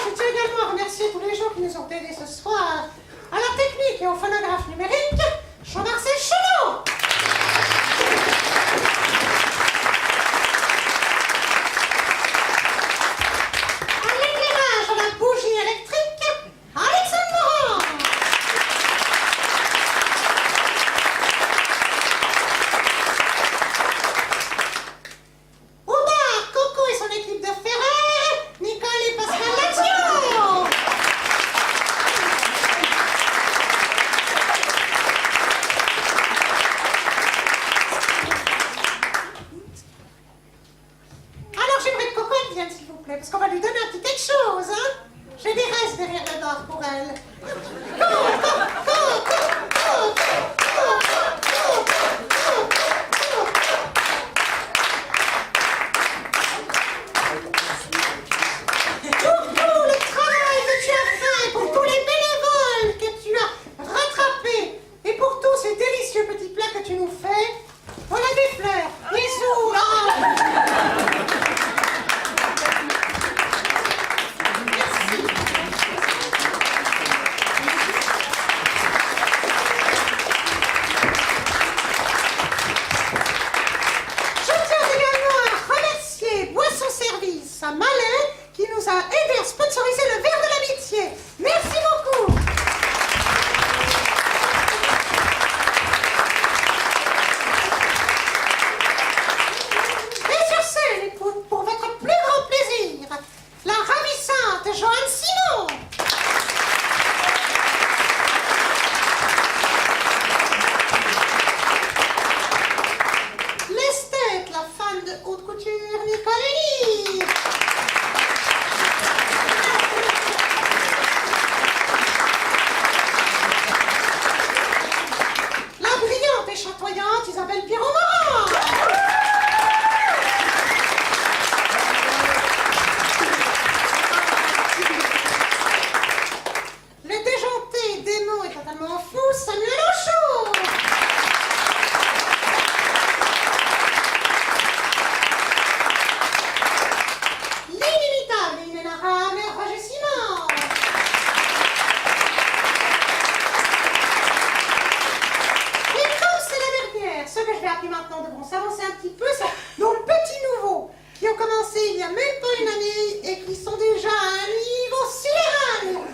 Je tiens également à remercier tous les gens qui nous ont aidés ce soir à la technique et au phonographe numérique, Jean-Marcel Chenot. À l'éclairage, à la bougie électrique, Alexandre Morand. Au bar, Coco et son équipe de Ferrer, Nicole et Pascal Lazio. m'en fous, Samuel Lachaud. L'inimitable, l'inénarrable Roger Simon. Et comme c'est la dernière, ce que je vais appeler maintenant devront s'avancer un petit peu, c'est nos petits nouveaux, qui ont commencé il n'y a même pas une année et qui sont déjà à un niveau sidéral.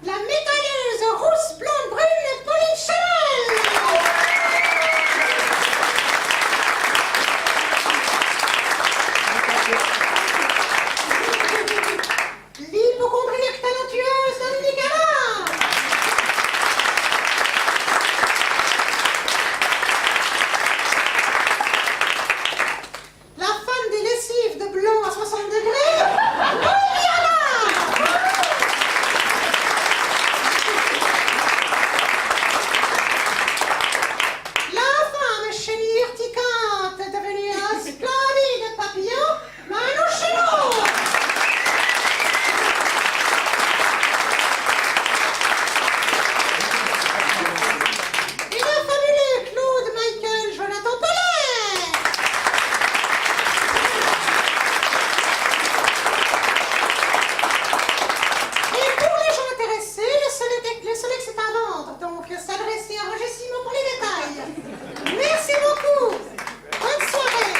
La métalleuse rousse, blonde, brune, Pauline Chanel. L'hypochondriaque talentueuse Dominique Allard. La fan des lessives de blanc à 60 degrés, Molly Allard. La femme chérie urticante devenue un splendide papillon, Manu Chéreau. Et le fabuleux Claude Michael Jonathan Pellet. Et pour les gens intéressés, le seul est à vendre, donc s'adresser à Roger Simon pour les détails. Merci beaucoup. Bonne soirée.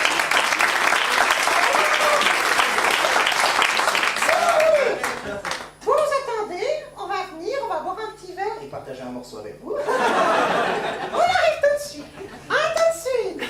Vous nous attendez, on va venir, on va boire un petit verre et partager un morceau avec vous. On arrive tout de suite. À tout de suite.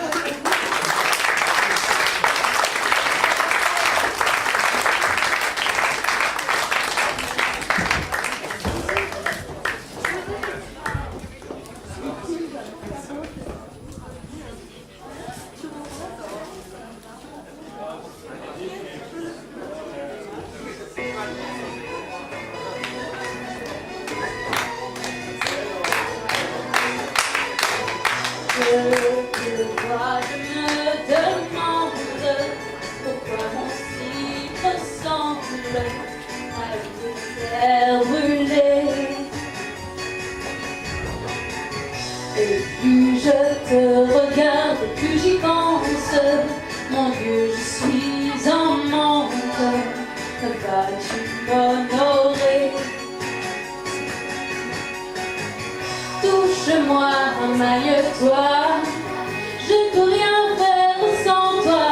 Je me demande pourquoi mon slip ressemble à une terre brûlée. Et plus je te regarde, plus j'y pense. Mon Dieu, je suis en manque. Vas-tu m'honorer? Touche-moi, maille-toi. Je peux rien faire sans toi.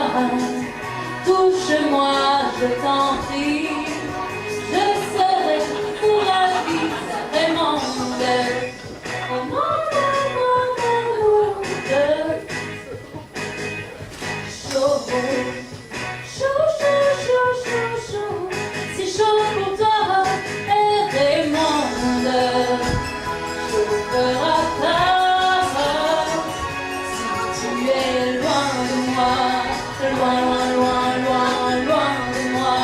Touche-moi, je t'en prie. Je serai pour la vie vraiment au monde, chaud, chaud, chaud, chaud, chaud, chaud. Si chaud pour toi, Raymond. Chauffeur à part, si tu es loin de moi, loin, loin, loin, loin, loin de moi.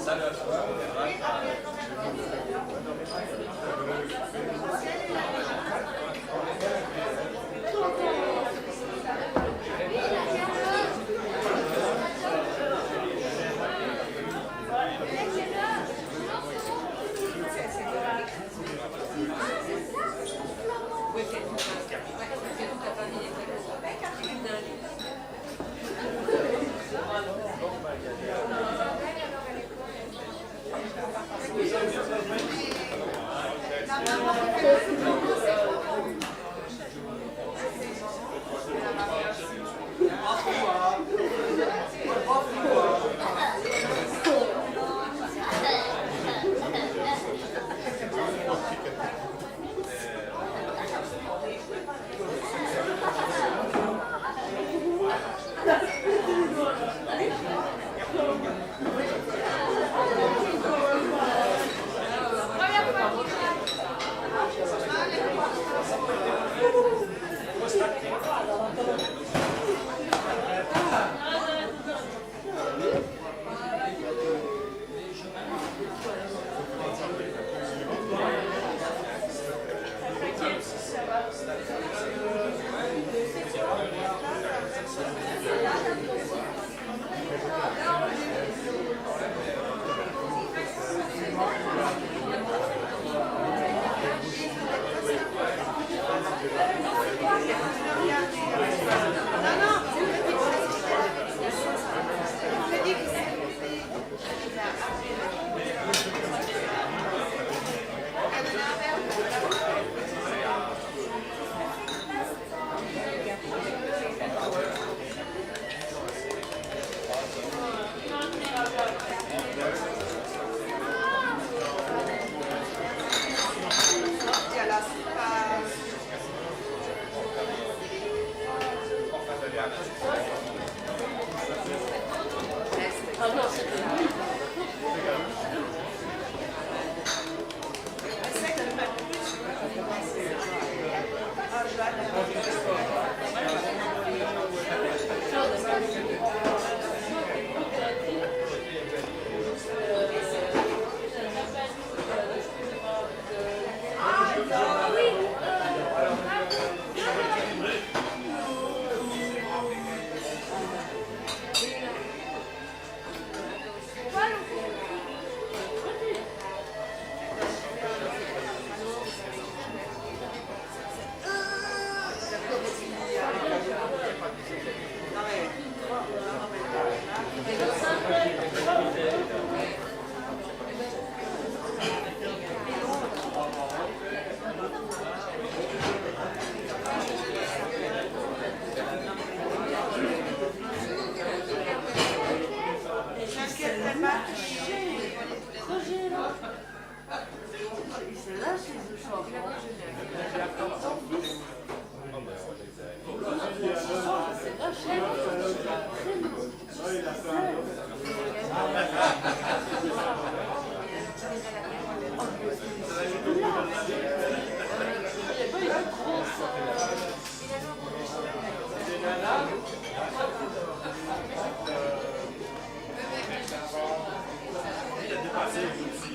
Première fois.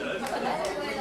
mignonne.